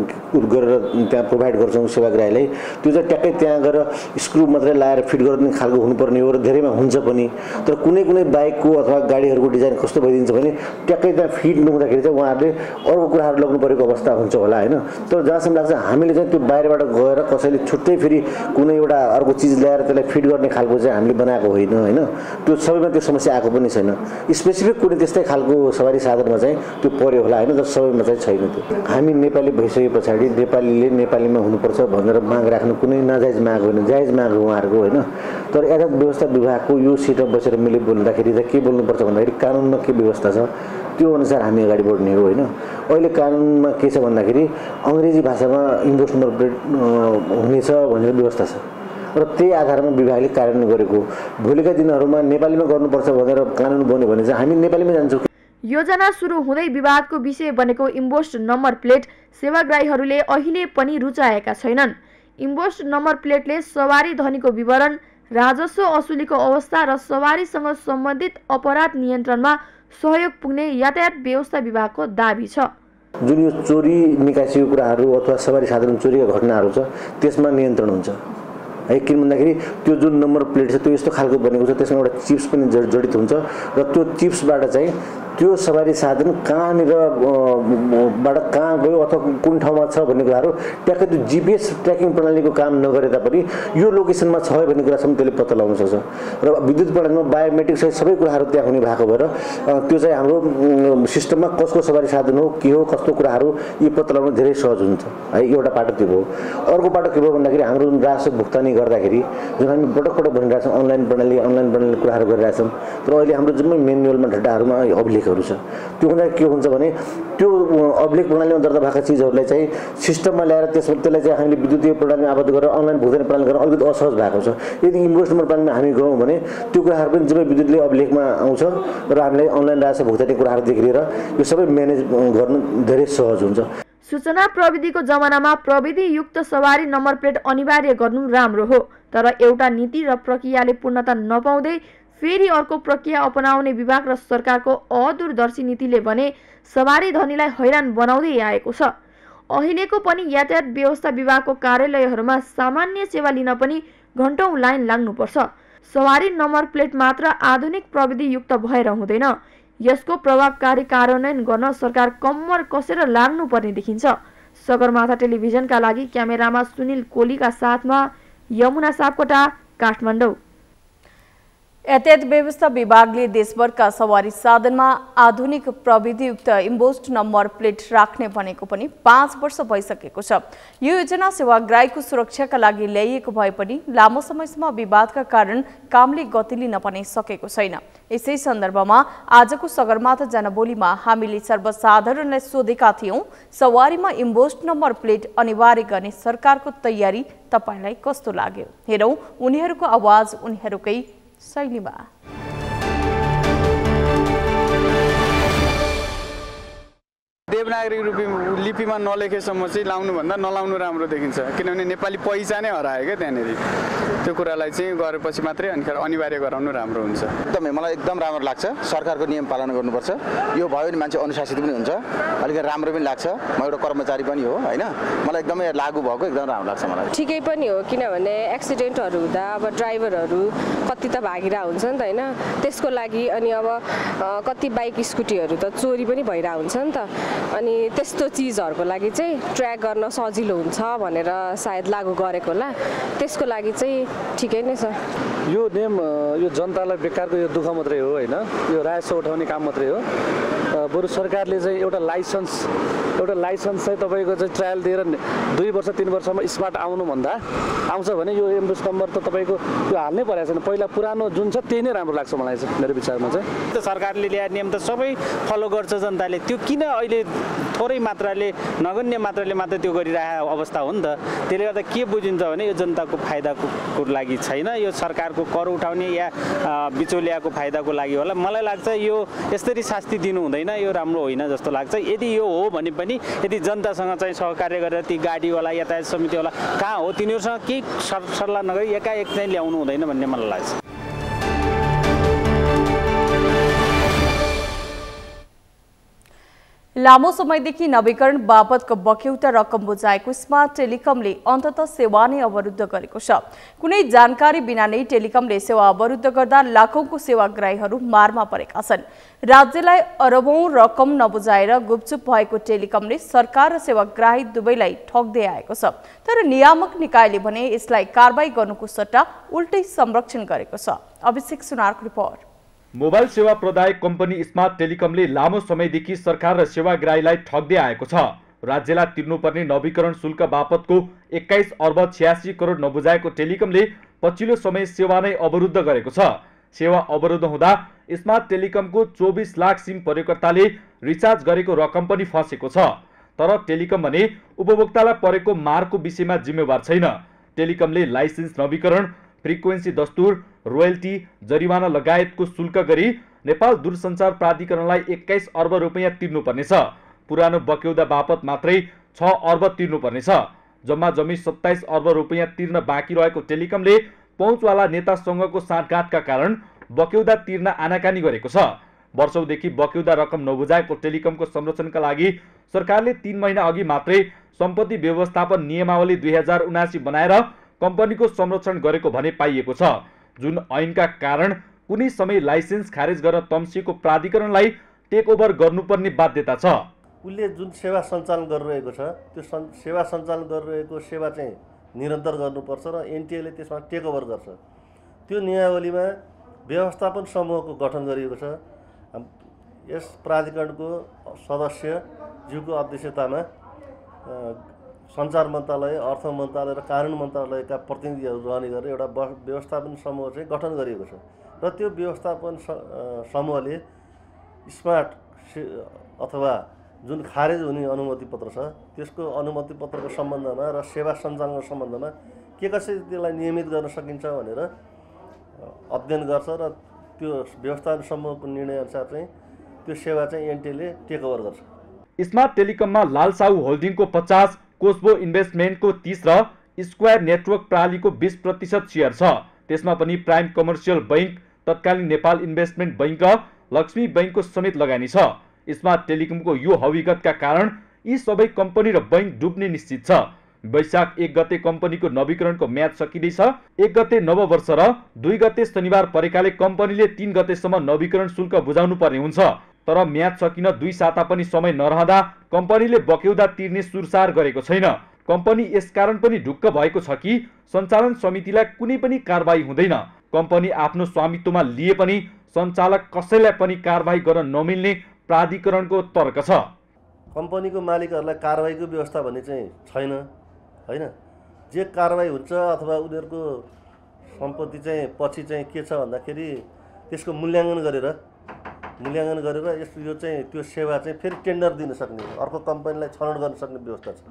गरेर त्यहाँ प्रोभाइड गर्छौँ सेवाग्राहीलाई, त्यो चाहिँ ट्याक्कै त्यहाँ गएर स्क्रु मात्रै लाएर फिट गरिदिने खालको हुनुपर्ने हो र धेरैमा हुन्छ पनि। तर कुनै बाइकको अथवा गाडीहरूको डिजाइन कस्तो भइदिन्छ भने ट्याक्कै त्यहाँ फिट नहुँदाखेरि चाहिँ उहाँहरूले अर्को कुराहरू लग्नु परेको अवस्था हुन्छ होला हैन। तर जहाँसम्म लाग्छ हामीले चाहिँ त्यो बाहिरबाट गएर कसैले छुट्टै फेरि कुनै एउटा अर्को चिज ल्याएर त्यसलाई फिट गर्ने खालको चाहिँ हामीले बनाएको होइन हैन। त्यो सबैमा त्यो समस्या आएको पनि छैन। स्पेसिफिक कुनै त्यस्तै खालको सवारी साधनमा चाहिँ त्यो पर्यो होला हैन, तर सबैमा चाहिँ छैन। त्यो हामी नेपाली भइसके पछाडि नेपालीले नेपालीमा हुनुपर्छ भनेर माग राख्नु कुनै नाजायज माग होइन, जायज माग हो उहाँहरूको हैन। तर यातायात व्यवस्था विभागको यो सिटमा बसेर मैले बोल्दाखेरि चाहिँ के बोल्नुपर्छ भन्दाखेरि कानुनमा के व्यवस्था छ त्यो अनुसार हामी अगाडि बढ्ने हो हैन। अहिले कानुनमा के छ भन्दाखेरि अङ्ग्रेजी भाषामा इम्बोस्ड नम्बर प्लेट हुनेछ भनेर व्यवस्था छ र त्यही आधारमा विभागले कार्यान्वयन गरेको। भोलिका दिनहरूमा नेपालीमा गर्नुपर्छ भनेर कानुन बन्यो भने चाहिँ हामी नेपालीमा जान्छौँ। योजना सुरु हुँदै विवादको विषय बनेको इम्बोस्ड नम्बर प्लेट सेवाग्राहीहरूले अहिले पनि रुचाएका छैनन्। इम्बोस्ड नम्बर प्लेटले सवारी धनीको विवरण, राजस्व असुलीको अवस्था र सवारीसँग सम्बन्धित अपराध नियन्त्रणमा सहयोग पुग्ने यातायात व्यवस्था विभागको दाबी छ। जुन यो चोरी निकासीको कुराहरू अथवा सवारी साधन चोरीका घटनाहरू छ त्यसमा नियन्त्रण हुन्छ है। किन भन्दाखेरि त्यो जुन नम्बर प्लेट छ त्यो यस्तो खालको बनेको छ, त्यसमा एउटा चिप्स पनि जडित हुन्छ र त्यो चिप्सबाट चाहिँ त्यो सवारी साधन कहाँनिर बाट कहाँ गयो अथवा कुन ठाउँमा छ भन्ने कुराहरू ट्याक्कै त्यो जिपिएस ट्र्याकिङ प्रणालीको काम नगरे तापनि यो लोकेसनमा छ भन्ने कुरासम्म त्यसले पत्ता लगाउन सक्छ र विद्युत प्रणालीमा बायोमेट्रिक सहित सबै कुराहरू त्यहाँ हुने भएको भएर त्यो चाहिँ हाम्रो सिस्टममा कसको सवारी साधन हो के हो कस्तो कुराहरू यी पत्ता लगाउन धेरै सहज हुन्छ है। एउटा पाटो त्यो हो। अर्को पाटो के भयो भन्दाखेरि हाम्रो राजस्व भुक्तानी गर्दाखेरि जुन हामी पटक भनिरहेका छौँ अनलाइन प्रणाली कुराहरू गरिरहेका छौँ तर अहिले हाम्रो जम्मै मेन्युअलमा ढड्डाहरूमा अभिलेखहरू छ। त्यो हुँदा के हुन्छ भने त्यो अभिलेख प्रणालीमा दर्ता भएका चिजहरूलाई चाहिँ सिस्टममा ल्याएर त्यसलाई चाहिँ हामीले विद्युतीय प्रणालीमा आबद्ध गरेर अनलाइन भुक्तानी प्रणाली गरेर अलिकति असहज भएको छ। यदि इन्भोइस नम्बर प्रणालीमा हामी गयौँ भने त्यो कुराहरू पनि जम्मै विद्युतले अभिलेखमा आउँछ र हामीलाई अनलाइन राजस्व भुक्तानी कुराहरूदेखि लिएर यो सबै म्यानेज गर्नु धेरै सहज हुन्छ। सूचना प्रविधिको जमानामा प्रविधियुक्त सवारी नम्बर प्लेट अनिवार्य गर्नु राम्रो हो, तर एउटा नीति र प्रक्रियाले पूर्णता नपाउँदै फेरि अर्को प्रक्रिया अपनाउने विभाग र सरकारको अदूरदर्शी नीतिले भने सवारी धनीलाई हैरान बनाउँदै आएको छ। अहिलेको पनि यातायात व्यवस्था विभागको कार्यालयहरूमा सामान्य सेवा लिन पनि घण्टौं लाइन लाग्नुपर्छ। सवारी नम्बर प्लेट मात्र आधुनिक प्रविधियुक्त भएर हुँदैन, यसको प्रभावकारी कार्यान्वयन गर्न सरकार कम्मर कसेर लाग्नुपर्ने देखिन्छ। सगरमाथा टेलिभिजनका लागि क्यामेरामा सुनिल कोलीका साथमा यमुना सापकोटा, काठमाडौँ। यातायात व्यवस्था विभागले देशभरका सवारी साधनमा आधुनिक प्रविधियुक्त इम्बोस्ड नम्बर प्लेट राख्ने भनेको पनि 5 वर्ष भइसकेको छ। यो योजना सेवाग्राहीको सुरक्षाका लागि ल्याइएको भए पनि लामो समयसम्म विवादका कारण कामले गति लिन पनि सकेको छैन। यसै सन्दर्भमा आजको सगरमाथा जनबोलीमा हामीले सर्वसाधारणलाई सोधेका थियौं, सवारीमा इम्बोस्ड नम्बर प्लेट अनिवार्य गर्ने सरकारको तयारी तपाईलाई कस्तो लाग्यो? हेरौं उनीहरूको आवाज उनीहरूकै शैलीमा। देवनागरी लिपिमा नलेखेसम्म चाहिँ लाउनुभन्दा नलाउनु राम्रो देखिन्छ, किनभने नेपाली पहिचानै हरायो क्या त्यहाँनिर। त्यो कुरालाई चाहिँ गरेपछि मात्रै अनिवार्य गराउनु राम्रो हुन्छ। एकदमै मलाई एकदम राम्रो लाग्छ। सरकारको नियम पालन गर्नुपर्छ। यो भयो भने मान्छे अनुशासित पनि हुन्छ, अलिकति राम्रो पनि लाग्छ। म एउटा कर्मचारी पनि हो हैन, मलाई एकदमै लागू भएको एकदम राम्रो लाग्छ मलाई। ठिकै पनि हो, किनभने एक्सिडेन्टहरू हुँदा अब ड्राइभरहरू कति त भागिरा हुन्छ नि त हैन, त्यसको लागि अनि अब कति बाइक स्कुटीहरू त चोरी पनि भइरा हुन्छ नि त, अनि त्यस्तो चिजहरूको लागि चाहिँ ट्र्याक गर्न सजिलो हुन्छ भनेर सायद लागू गरेको होला। त्यसको लागि चाहिँ ठिकै नै छ। यो नियम यो जनतालाई बेकारको यो दुःख मात्रै हो हैन, यो राजस्व उठाउने काम मात्रै हो। बरु सरकारले चाहिँ एउटा लाइसेन्स चाहिँ तपाईँको चाहिँ ट्रायल दिएर 2 वर्ष 3 वर्षमा स्मार्ट आउनुभन्दा आउँछ भने यो एम्बुस नम्बर त तपाईँको यो हाल्नै परेको छैन। पहिला पुरानो जुन छ त्यही नै राम्रो लाग्छ मलाई चाहिँ, मेरो विचारमा चाहिँ। सरकारले ल्याएको नियम त सबै फलो गर्छ जनताले, त्यो किन अहिले थोरै मात्राले नगण्य मात्राले मात्र त्यो गरिरहेको अवस्था हो नि त। त्यसले गर्दा के बुझिन्छ भने यो जनताको फाइदाको लागि छैन, यो सरकारको कर उठाउने या बिचौलियाको फाइदाको लागि होला। मलाई लाग्छ यो यसरी शास्ति दिनु हुँदैन, यो राम्रो होइन जस्तो लाग्छ। यदि यो हो भने पनि यदि जनतासँग चाहिँ सहकार्य गरेर ती गाडीवाला यातायात समितिवाला कहाँ हो तिनीहरूसँग केही सल्लाह नगरी एकाएक चाहिँ ल्याउनु हुँदैन भन्ने मलाई लाग्छ। लामो समयदेखि नवीकरण बापतको बक्यौता रकम बुझाएको स्मार्ट टेलिकमले अन्ततः सेवा नै अवरुद्ध गरेको छ। कुनै जानकारी बिना नै टेलिकमले सेवा अवरुद्ध गर्दा लाखौंको सेवाग्राहीहरू मारमा परेका छन्। राज्यलाई अरबौं रकम नबुझाएर गुपचुप भएको टेलिकमले सरकार र सेवाग्राही दुवैलाई ठग्दै आएको छ। तर नियामक निकायले भने यसलाई कारबाही गर्नुको सट्टा उल्टै संरक्षण गरेको छ। अभिषेक सुनारको रिपोर्ट। मोबाइल सेवा प्रदायक कम्पनी स्मार्ट टेलिकमले लामो समयदेखि सरकार र सेवाग्राहीलाई ठग्दै आएको छ। राज्यलाई तिर्नुपर्ने नवीकरण शुल्क बापतको 21 अर्ब 86 करोड नबुझाएको टेलिकमले पछिल्लो समय सेवा नै अवरुद्ध गरेको छ। सेवा अवरुद्ध हुँदा स्मार्ट टेलिकमको 24 लाख सिम प्रयोगकर्ताले रिचार्ज गरेको रकम पनि फसेको छ। तर टेलिकम भने उपभोक्तालाई परेको मारको विषयमा जिम्मेवार छैन। टेलिकमले लाइसेन्स नवीकरण, फ्रिक्वेन्सी दस्तुर, रोयल्टी, जरिवाना लगायतको शुल्क गरी नेपाल दूरसञ्चार प्राधिकरणलाई 21 अर्ब रुपैयाँ तिर्नुपर्नेछ। पुरानो बक्यौदा बापत मात्रै 6 अर्ब तिर्नुपर्नेछ। जम्मा जम्मी 27 अर्ब रुपैयाँ तिर्न बाँकी रहेको टेलिकमले पहुँचवाला नेतासँगको साँठगाँठका कारण बक्यौदा तिर्न आनाकानी गरेको छ। वर्षौंदेखि बक्यौदा रकम नबुझाएको टेलिकमको संरक्षणका लागि सरकारले 3 महिना अघि मात्रै सम्पत्ति व्यवस्थापन नियमावली 2079 बनाएर कम्पनीको संरक्षण गरेको भने पाइएको छ। जुन ऐनका कारण कुनै समय लाइसेन्स खारेज गर्न तम्सिएको प्राधिकरणलाई टेक ओभर गर्नुपर्ने बाध्यता छ। उसले जुन सेवा सञ्चालन गरिरहेको छ त्यो सेवा सञ्चालन गरिरहेको सेवा चाहिँ निरन्तर गर्नुपर्छ र एनटिएले त्यसमा टेक ओभर गर्छ। त्यो नियमावलीमा व्यवस्थापन समूहको गठन गरिएको छ। यस प्राधिकरणको सदस्यज्यूको अध्यक्षतामा सञ्चार मन्त्रालय, अर्थ मन्त्रालय र कानुन मन्त्रालयका प्रतिनिधिहरू रहने गरेर एउटा व्यवस्थापन समूह चाहिँ गठन गरिएको छ र त्यो व्यवस्थापन समूहले स्मार्ट अथवा जुन खारेज हुने अनुमति पत्र छ त्यसको अनुमति पत्रको सम्बन्धमा र सेवा सञ्चालनको सम्बन्धमा के कसरी त्यसलाई नियमित गर्न सकिन्छ भनेर अध्ययन गर्छ र त्यो व्यवस्थापन समूहको निर्णयअनुसार चाहिँ त्यो सेवा चाहिँ एनटिएले टेक ओभर गर्छ। स्मार्ट टेलिकममा लालसाउ होल्डिङको 50, कोस्बो इन्भेस्टमेन्टको 30 र स्क्वायर नेटवर्क प्रणालीको 20% सेयर छ। त्यसमा पनि प्राइम कमर्सियल बैंक, तत्कालीन नेपाल इन्भेस्टमेन्ट बैंक र लक्ष्मी बैंकको समेत लगानी छ। स्मार्ट टेलिकमको यो हविगतका कारण यी सबै कम्पनी र बैंक डुब्ने निश्चित छ। वैशाख 1 गते कम्पनीको नवीकरणको म्याद सकिँदैछ। 1 गते नववर्ष र 2 गते शनिबार परेकाले कम्पनीले 3 गतेसम्म नवीकरण शुल्क बुझाउनु पर्ने हुन्छ। तर म्याद सकिन 2 साता पनि समय नरहँदा कम्पनीले बक्यौदा तिर्ने सुरसार गरेको छैन। कम्पनी यसकारण पनि ढुक्क भएको छ कि सञ्चालन समितिलाई कुनै पनि कारबाही हुँदैन। कम्पनी आफ्नो स्वामित्वमा लिए पनि सञ्चालक कसैलाई पनि कारबाही गर्न नमिल्ने प्राधिकरणको तर्क छ। कम्पनीको मालिकहरूलाई कारबाहीको व्यवस्था भन्ने चाहिँ छैन हैन। जे कारबाही हुन्छ अथवा उनीहरूको सम्पत्ति चाहिँ पछि चाहिँ के छ भन्दाखेरि त्यसको मूल्याङ्कन गरेर यो चाहिँ त्यो सेवा चाहिँ फेरि टेन्डर दिन सक्ने, अर्को कम्पनीलाई छनौट गर्न सक्ने व्यवस्था छ।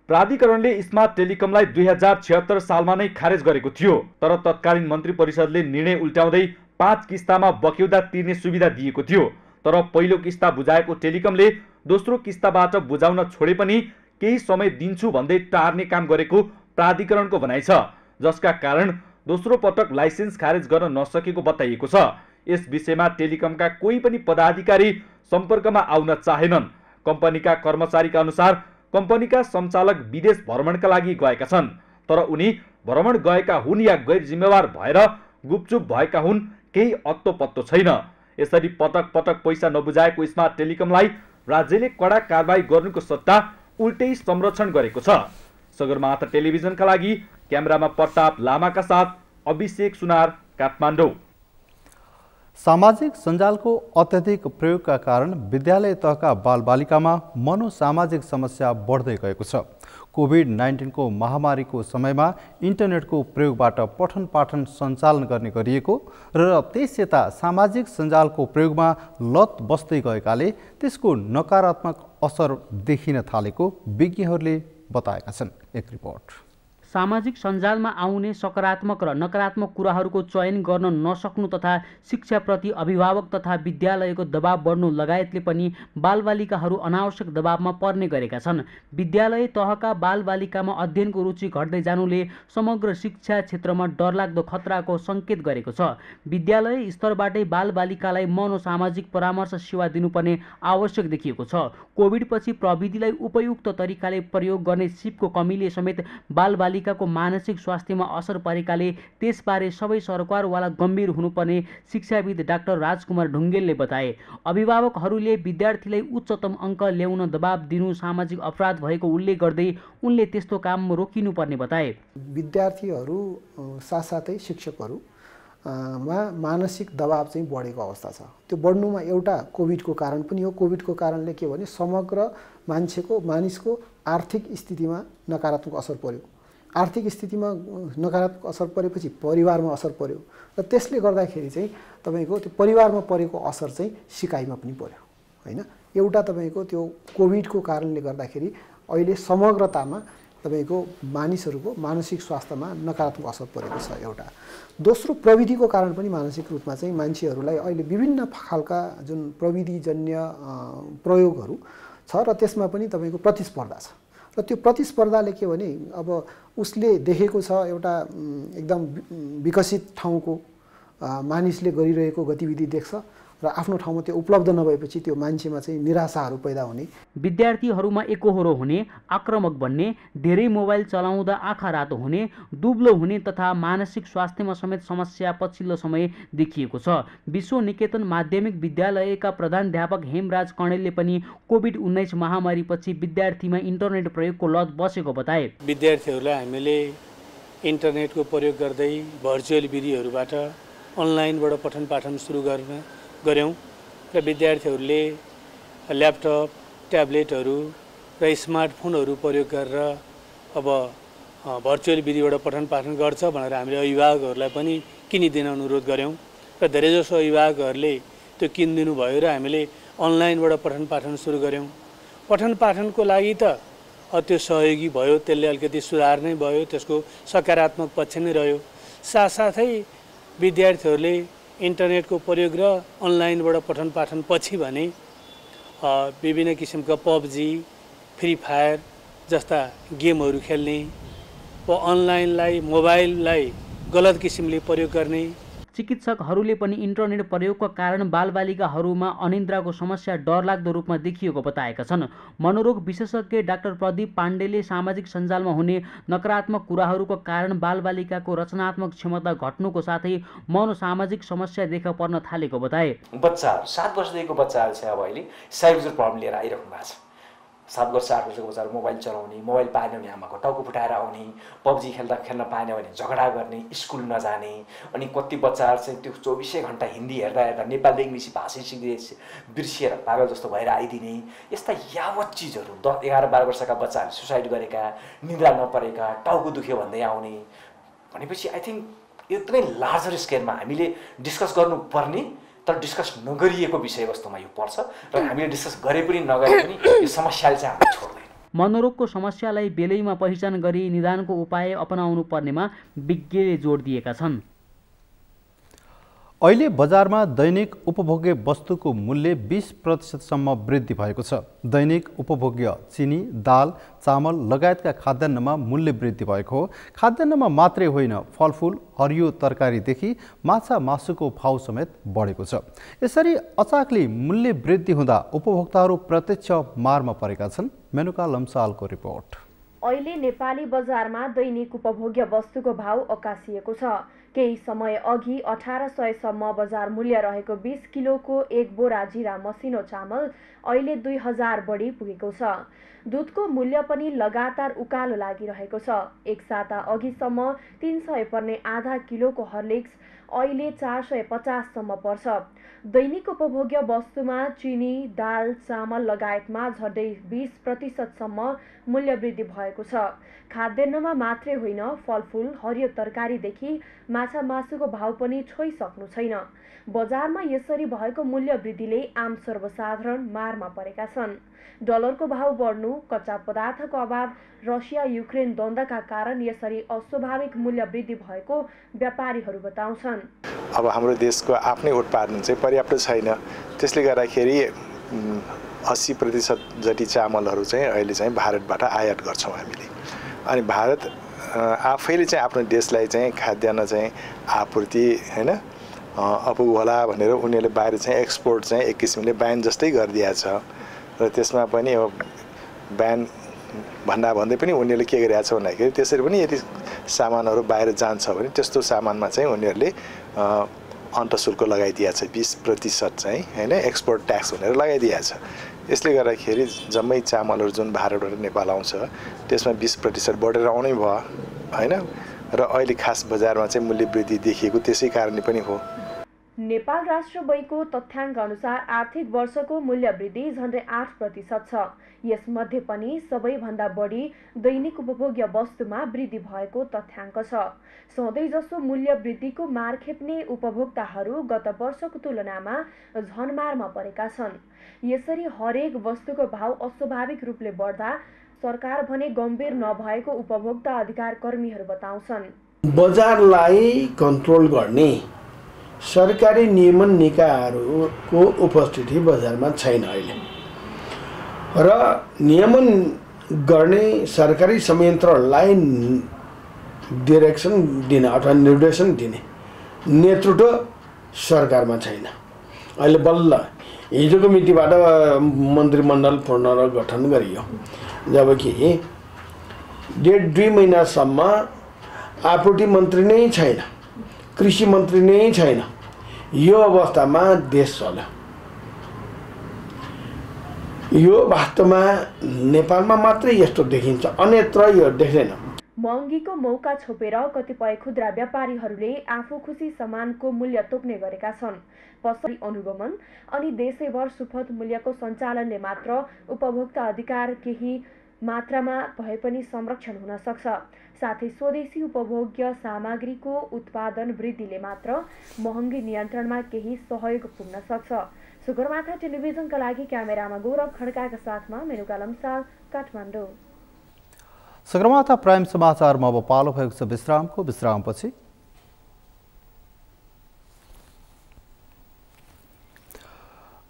प्राधिकरणले स्मार्ट टेलिकमलाई 2076 सालमा नै खारेज गरेको थियो। तर तत्कालीन मन्त्री परिषदले निर्णय उल्ट्याउँदै 5 किस्तामा बक्यौदा तिर्ने सुविधा दिएको थियो। तर पहिलो किस्ता बुझाएको टेलिकमले दोस्रो किस्ताबाट बुझाउन छोडे पनि केही समय दिन्छु भन्दै टार्ने काम गरेको प्राधिकरणको भनाइ छ, जसका कारण दोस्रो पटक लाइसेन्स खारेज गर्न नसकेको बताइएको छ। यस विषयमा टेलिकमका कोही पनि पदाधिकारी सम्पर्कमा आउन चाहेनन्। कम्पनीका कर्मचारीका अनुसार कम्पनीका सञ्चालक विदेश भ्रमणका लागि गएका छन्, तर उनी भ्रमण गएका हुन् या गैर जिम्मेवार भएर गुपचुप भएका हुन्, केही अत्तो पत्तो छैन। यसरी पटक पटक पैसा नबुझाएको स्मार्ट टेलिकमलाई राज्यले कडा कारबाही गर्नुको सट्टा उल्टै संरक्षण गरेको छ। सगरमाथा टेलिभिजनका लागि क्यामेरामा प्रताप लामाका साथ अभिषेक सुनार, काठमाडौँ। सामाजिक सञ्जालको अत्यधिक प्रयोगका कारण विद्यालय तहका बालबालिकामा मनोसामाजिक समस्या बढ्दै गएको छ। कोभिड-19 को महामारीको समयमा इन्टरनेटको प्रयोगबाट पठन पाठन सञ्चालन गर्ने गरिएको र त्यसयता सामाजिक सञ्जालको प्रयोगमा लत बस्दै गएकाले त्यसको नकारात्मक असर देखिन थालेको विज्ञहरूले बताएका छन्। एक रिपोर्ट। सामाजिक सञ्जालमा आउने सकारात्मक र नकारात्मक कुराहरूको चयन गर्न नसक्नु तथा शिक्षाप्रति अभिभावक तथा विद्यालयको दबाव बढ्नु लगायतले पनि बालबालिकाहरू अनावश्यक दबावमा पर्ने गरेका छन्। विद्यालय तहका बालबालिकामा अध्ययनको रुचि घट्दै जानुले समग्र शिक्षा क्षेत्रमा डरलाग्दो खतराको सङ्केत गरेको छ। विद्यालय स्तरबाटै बालबालिकालाई मनोसामाजिक परामर्श सेवा दिनुपर्ने आवश्यक देखिएको छ। कोभिडपछि प्रविधिलाई उपयुक्त तरिकाले प्रयोग गर्ने सिपको कमीले समेत बालबालिका को मानसिक स्वास्थ्यमा असर परेकाले त्यसबारे सबै सरकारवाला गम्भीर हुनुपर्ने शिक्षाविद डाक्टर राजकुमार ढुङ्गेलले बताए। अभिभावकहरूले विद्यार्थीलाई उच्चतम अङ्क ल्याउन दबाब दिनु सामाजिक अपराध भएको उल्लेख गर्दै उनले त्यस्तो काम रोकिनुपर्ने बताए। विद्यार्थीहरू साथसाथै शिक्षकहरू मा मानसिक दबाब चाहिँ बढेको अवस्था छ। त्यो बढ्नुमा एउटा कोभिडको कारण पनि हो। कोभिडको कारणले के भने समग्र मानिसको आर्थिक स्थितिमा नकारात्मक असर पर्यो। आर्थिक स्थितिमा नकारात्मक असर परेपछि परिवारमा असर पर्यो र त्यसले गर्दाखेरि चाहिँ तपाईको त्यो परिवारमा परेको असर चाहिँ सिकाइमा पनि पर्यो हैन। एउटा तपाईको त्यो कोभिडको कारणले गर्दाखेरि अहिले समग्रतामा तपाईको मानिसहरूको मानसिक स्वास्थ्यमा नकारात्मक असर परेको छ एउटा। दोस्रो प्रविधिको कारण पनि मानसिक रूपमा चाहिँ मान्छेहरूलाई अहिले विभिन्न खालका जुन प्रविधिजन्य प्रयोगहरू छ र त्यसमा पनि तपाईको प्रतिस्पर्धा छ र त्यो प्रतिस्पर्धाले के भने अब उसले देखेको छ एउटा एकदम विकसित ठाउँको मानिसले गरिरहेको गतिविधि देख्छ र आफ्नो ठाउँमा त्यो उपलब्ध नभएपछि त्यो मान्छेमा चाहिँ निराशाहरू पैदा हुने, विद्यार्थीहरूमा एकोहोरो हुने, आक्रामक बन्ने, धेरै मोबाइल चलाउँदा आँखा रातो हुने, दुब्लो हुने तथा मानसिक स्वास्थ्यमा समेत समस्या पछिल्लो समय देखिएको छ। विश्व निकेतन माध्यमिक विद्यालयका प्रधानाध्यापक हेमराज कणेलले पनि कोभिड-19 महामारीपछि विद्यार्थीमा इन्टरनेट प्रयोगको लत बसेको बताए। विद्यार्थीहरूलाई हामीले इन्टरनेटको प्रयोग गर्दै भर्चुअल विधिहरूबाट अनलाइनबाट पठन पाठन सुरु गऱ्यौँ र विद्यार्थीहरूले ल्यापटप, ट्याब्लेटहरू र स्मार्टफोनहरू प्रयोग गरेर अब भर्चुअल विधिबाट पठन पाठन गर्छ भनेर हामीले अभिभावकहरूलाई पनि किनिदिन अनुरोध गऱ्यौँ र धेरैजसो अभिभावकहरूले त्यो किनिदिनु भयो र हामीले अनलाइनबाट पठन पाठन सुरु गऱ्यौँ। पठन पाठनको लागि त त्यो सहयोगी भयो, त्यसले अलिकति सुधार नै भयो, त्यसको सकारात्मक पक्ष नै रह्यो। साथसाथै विद्यार्थीहरूले इन्टरनेटको प्रयोग र अनलाइनबाट पठन पाठन पछि भने विभिन्न किसिमका पबजी, फ्री फायर जस्ता गेमहरू खेल्ने, अनलाइनलाई, मोबाइललाई गलत किसिमले प्रयोग गर्ने। चिकित्सकहरूले पनि इन्टरनेट प्रयोगको कारण बालबालिकाहरूमा अनिन्द्राको समस्या डरलाग्दो रूपमा देखिएको बताएका छन्। मनोरोग विशेषज्ञ डाक्टर प्रदीप पाण्डेले सामाजिक सञ्जालमा हुने नकारात्मक कुराहरूको कारण बालबालिकाको रचनात्मक क्षमता घट्नुको साथै मनोसामाजिक समस्या देखा पर्न थालेको बताए। बच्चाहरू 7 वर्षदेखिको बच्चाहरू चाहिँ अब अहिले साइबर प्रब्लम लिएर आइरहनु भएको छ। 7 वर्ष 8 वर्षको बच्चाहरू मोबाइल चलाउने, मोबाइल पाएन भने आमाको टाउको फुटाएर आउने, पब्जी खेल्न पाएन भने झगडा गर्ने, स्कुल नजाने, अनि कति बच्चाहरू चाहिँ त्यो 24 घण्टा हिन्दी हेर्दा नेपाली इङ्ग्लिस भाषै सिक्दै बिर्सिएर पागल जस्तो भएर आइदिने, यस्ता यावत चिजहरू 11-12 वर्षका बच्चाहरूले सुसाइड गरेका, निद्रा नपरेका, टाउको दुख्यो भन्दै आउने भनेपछि आई थिङ्क एकदमै लार्जर स्केलमा हामीले डिस्कस गर्नुपर्ने तर डिस्कस नगरिएको विषयवस्तुमा यो पर्छ र हामीले डिस्कस गरे पनि नगरे पनि यो समस्याले चाहिँ हामी छोड्दैन। मनोरोगको समस्यालाई बेलैमा पहिचान गरी निदानको उपाय अपनाउनु पर्नेमा विज्ञले जोड दिएका छन्। अहिले बजारमा दैनिक उपभोग्य वस्तुको मूल्य 20% वृद्धि भएको छ। दैनिक उपभोग्य चिनी, दाल, चामल लगायतका खाद्यान्नमा मूल्य वृद्धि भएको हो। खाद्यान्नमा मात्रै होइन, फलफुल, हरियो तरकारीदेखि माछा मासुको भाउ समेत बढेको छ। यसरी अचाकले मूल्य वृद्धि हुँदा उपभोक्ताहरू प्रत्यक्ष मारमा परेका छन्। मेनुका लम्सालको रिपोर्ट। अहिले नेपाली बजारमा दैनिक उपभोग्य वस्तुको भाउ अकासिएको छ। केही समय अघि 1800 सम्म बजार मूल्य रहेको 20 किलोको एक बोरा जिरा मसिनो चामल अहिले 2000 बढी पुगेको छ। दुधको मूल्य पनि लगातार उकालो लागिरहेको छ। एक साता अघिसम्म 300 पर्ने आधा किलोको हर्लिक्स अहिले 450 सम्म पर्छ। दैनिक उपभोग्य वस्तुमा चिनी, दाल, चामल लगायतमा झन्डै 20% सम्म मूल्य वृद्धि भएको छ। खाद्यान्नमा मात्रै होइन, फलफुल, हरियो तरकारीदेखि माछा मासुको भाउ पनि छोइसक्नु छैन। बजारमा यसरी भएको मूल्य वृद्धिले आम सर्वसाधारण मारमा परेका छन्। डलरको भाउ बढ्नु, कच्चा पदार्थको अभाव, रसिया युक्रेन द्वन्द्वका कारण यसरी अस्वाभाविक मूल्य वृद्धि भएको व्यापारीहरू बताउँछन्। अब हाम्रो देशको आफ्नै उत्पादन चाहिँ पर्याप्त छैन, त्यसले गर्दाखेरि 80% जति चामलहरू चाहिँ अहिले चाहिँ भारतबाट आयात गर्छौँ हामीले। अनि भारत आफैले चाहिँ आफ्नो देशलाई चाहिँ खाद्यान्न चाहिँ आपूर्ति होइन अपुग होला भनेर उनीहरूले बाहिर चाहिँ एक्सपोर्ट चाहिँ एक किसिमले ब्यान जस्तै गरिदिएको छ र त्यसमा पनि अब ब्यान भन्दै पनि उनीहरूले के गरिरहेको छ भन्दाखेरि त्यसरी पनि यदि सामानहरू बाहिर जान्छ भने त्यस्तो सामानमा चाहिँ उनीहरूले अन्तशुल्क लगाइदिएको छ 20% चाहिँ होइन एक्सपोर्ट ट्याक्स भनेर लगाइदिएको छ। यसले गर्दाखेरि जम्मै चामलहरू जुन भारतबाट नेपाल आउँछ त्यसमा 20% बढेर आउनै भयो होइन र अहिले खास बजारमा चाहिँ मूल्य वृद्धि देखिएको त्यसै कारणले पनि हो। नेपाल राष्ट्र बैङ्कको तथ्याङ्क अनुसार आर्थिक वर्षको मूल्य वृद्धि झन्डै 8% छ। यसमध्ये पनि सबैभन्दा बढी दैनिक उपभोग्य वस्तुमा वृद्धि भएको तथ्याङ्क छ। सधैँ जसो मूल्य वृद्धिको मार खेप्ने उपभोक्ताहरू गत वर्षको तुलनामा झन मारमा परेका छन्। यसरी हरेक वस्तुको भाउ अस्वाभाविक रूपले बढ्दा सरकार भने गम्भीर नभएको उपभोक्ता अधिकार कर्मीहरू बताउँछन्। बजारलाई कन्ट्रोल गर्ने सरकारी नियमन निकायहरूको उपस्थिति बजारमा छैन अहिले र नियमन गर्ने सरकारी संयन्त्रलाई डाइरेक्सन दिने अथवा निर्देशन दिने नेतृत्व सरकारमा छैन। अहिले बल्ल हिजोको मितिबाट मन्त्रीमण्डल पुनर्गठन गरियो, जबकि 1.5-2 महिनासम्म आपूर्ति मन्त्री नै छैन, कृषि मन्त्री नै छैन। यो अवस्थामा देश चल्यो। यो वास्तवमा नेपालमा मात्रै यस्तो देखिन्छ, अन्यत्र यो देख्दैन। महँगीको मौका छोपेर कतिपय खुद्रा व्यापारीहरूले आफू खुसी सामानको मूल्य तोक्ने गरेका छन्। पसली अनुगमन अनि देशैभर सुपथ मूल्यको सञ्चालनले मात्र उपभोक्ता अधिकार केही मात्रामा भए पनि संरक्षण हुन सक्छ। साथै स्वदेशी उपभोग्य सामग्रीको उत्पादन वृद्धिले मात्र महँगी नियन्त्रणमा केही सहयोग पुग्न सक्छ। सगरमाथा टेलिभिजनका लागि क्यामेरामा गौरव खड्काका साथमा मेनुका लम्साल, काठमाडौँ। सगरमाथा प्राइम समाचारमा अब पालो भएको छ विश्रामको। विश्रामपछि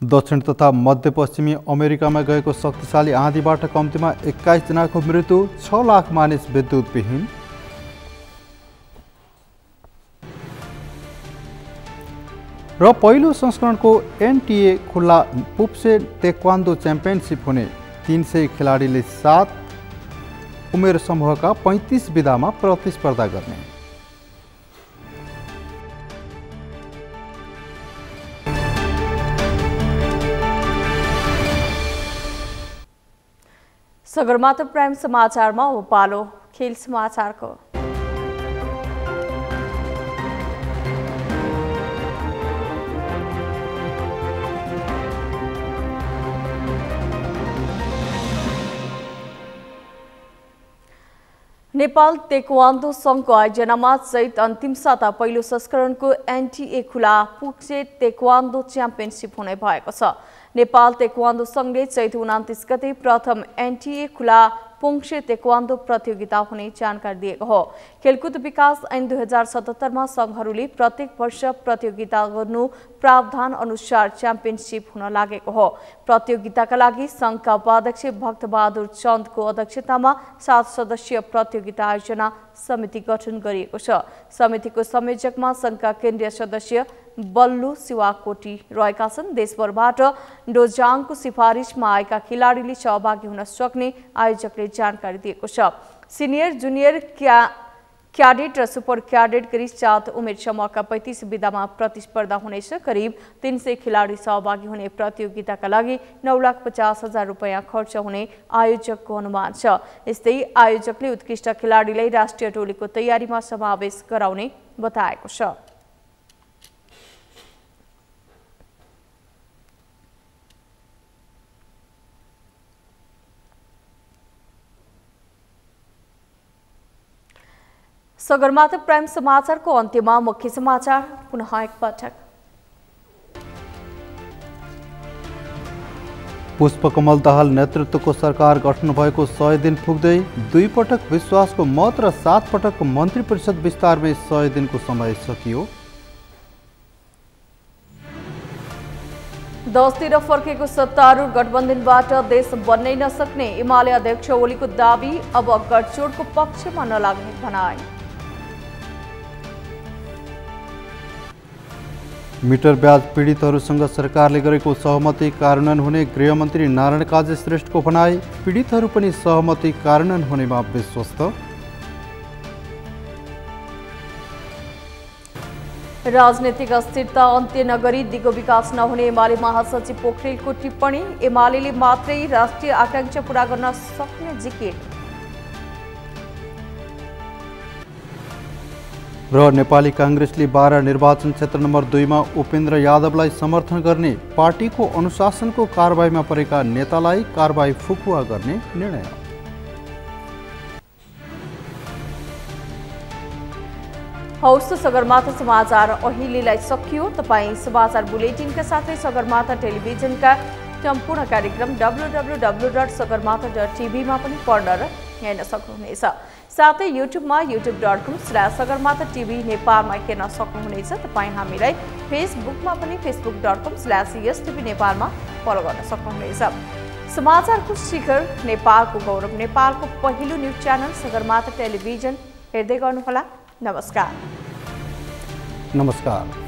दक्षिण तथा मध्यपश्चिमी अमेरिकामा गएको शक्तिशाली आँधीबाट कम्तीमा 21 जनाको मृत्यु, 6 लाख मानिस विद्युतविहीन। र पहिलो संस्करणको एनटिए खुल्ला पुप्से तेक्वान्दो च्याम्पियनसिप हुने 300 खेलाडीले 7 उमेर समूहका 35 विधामा प्रतिस्पर्धा गर्ने। सगरमाथा प्राइम समाचारमा अब पालो खेल समाचारको। नेपाल तेक्वान्दो संघको आयोजनामा चैत अन्तिम साता पहिलो संस्करणको एनटिए खुला पुक्से तेक्वान्दो च्याम्पियनसिप हुने भएको छ। नेपाल तेक्वान्दो संघले चैत 29 गते प्रथम एनटिए खुला पुङ्से तेक्वान्दो प्रतियोगिता हुने जानकारी दिएको हो। खेलकुद विकास ऐन 2077 मा संघहरूले प्रत्येक वर्ष प्रतियोगिता गर्नु प्रावधान अनुसार च्याम्पियनसिप हुन लागेको हो। प्रतियोगिताका लागि संघका उपाध्यक्ष भक्तबहादुर चन्दको अध्यक्षतामा 7 सदस्यीय प्रतियोगिता आयोजना समिति गठन गरिएको छ। समितिको संयोजकमा संघका केन्द्रीय सदस्य बल्लु शिवाकोटी रहेका छन्। देशभरबाट डोजाङको सिफारिसमा आएका खेलाडीले सहभागी हुन सक्ने आयोजकले जानकारी दिएको छ। सिनियर, जुनियर, क्याडेट र सुपर क्याडेट गरी 7 उमेर समूहका 35 विधामा प्रतिस्पर्धा हुनेछ। करिब 300 खेलाडी सहभागी हुने प्रतियोगिताका लागि 9,50,000 रुपैयाँ खर्च हुने आयोजकको अनुमान छ। यस्तै आयोजकले उत्कृष्ट खेलाडीलाई राष्ट्रिय टोलीको तयारीमा समावेश गराउने बताएको छ। सगरमाथा प्राइम समाचारको अन्त्यमा मुख्य समाचार पुनः एकपटक। पुष्पकमल दाहाल नेतृत्वको सरकार गठन भएको 100 दिन पुग्दै 2 पटक विश्वासको मत र 7 पटक मन्त्री परिषद विस्तारमै 100 दिनको समय सकियो। 10 तिर फर्केको सत्तारूढ गठबन्धनबाट देश बन्नै नसक्ने एमाले अध्यक्ष ओलीको दाबी, अब गठजोडको पक्षमा नलाग्ने भनाई। मिटर ब्याज पीडितहरूसँग सरकारले गरेको सहमति कार्यान्वयन हुने गृहमन्त्री नारायण काजी श्रेष्ठको भनाई, पीडितहरू पनि सहमति कार्यान्वयन हुनेमा विश्वस्त। राजनीतिक अस्थिरता अन्त्य नगरी दिगो विकास नहुने एमाले महासचिव पोखरेलको टिप्पणी, एमाले मात्रै राष्ट्रिय आकांक्षा पूरा गर्न सक्ने जिकिर। र नेपाली कांग्रेसले 12 निर्वाचन क्षेत्र नम्बर 2 मा उपेन्द्र यादवलाई समर्थन गर्ने, पार्टीको अनुशासनको कारबाहीमा परेका नेतालाई कारबाही फुकुवा गर्ने निर्णय। हौस् त सगरमाथा समाचार अहिलेलाई सकियो। तपाईँ समाचार बुलेटिनका साथै सगरमाथा टेलिभिजनका सम्पूर्ण कार्यक्रम www.sagarmatha.tv मा पनि पढ्न र हेर्न सक्नुहुनेछ। साथै युट्युबमा youtube.com/sagarmatha.tv नेपालमा हेर्न सक्नुहुनेछ। तपाईँ हामीलाई फेसबुकमा पनि facebook.com/yestv नेपालमा फलो गर्न सक्नुहुनेछ। समाचारको शिखर, नेपालको गौरव, नेपालको पहिलो न्युज च्यानल सगरमाथा टेलिभिजन हेर्दै गर्नुहोला। नमस्कार। नमस्कार।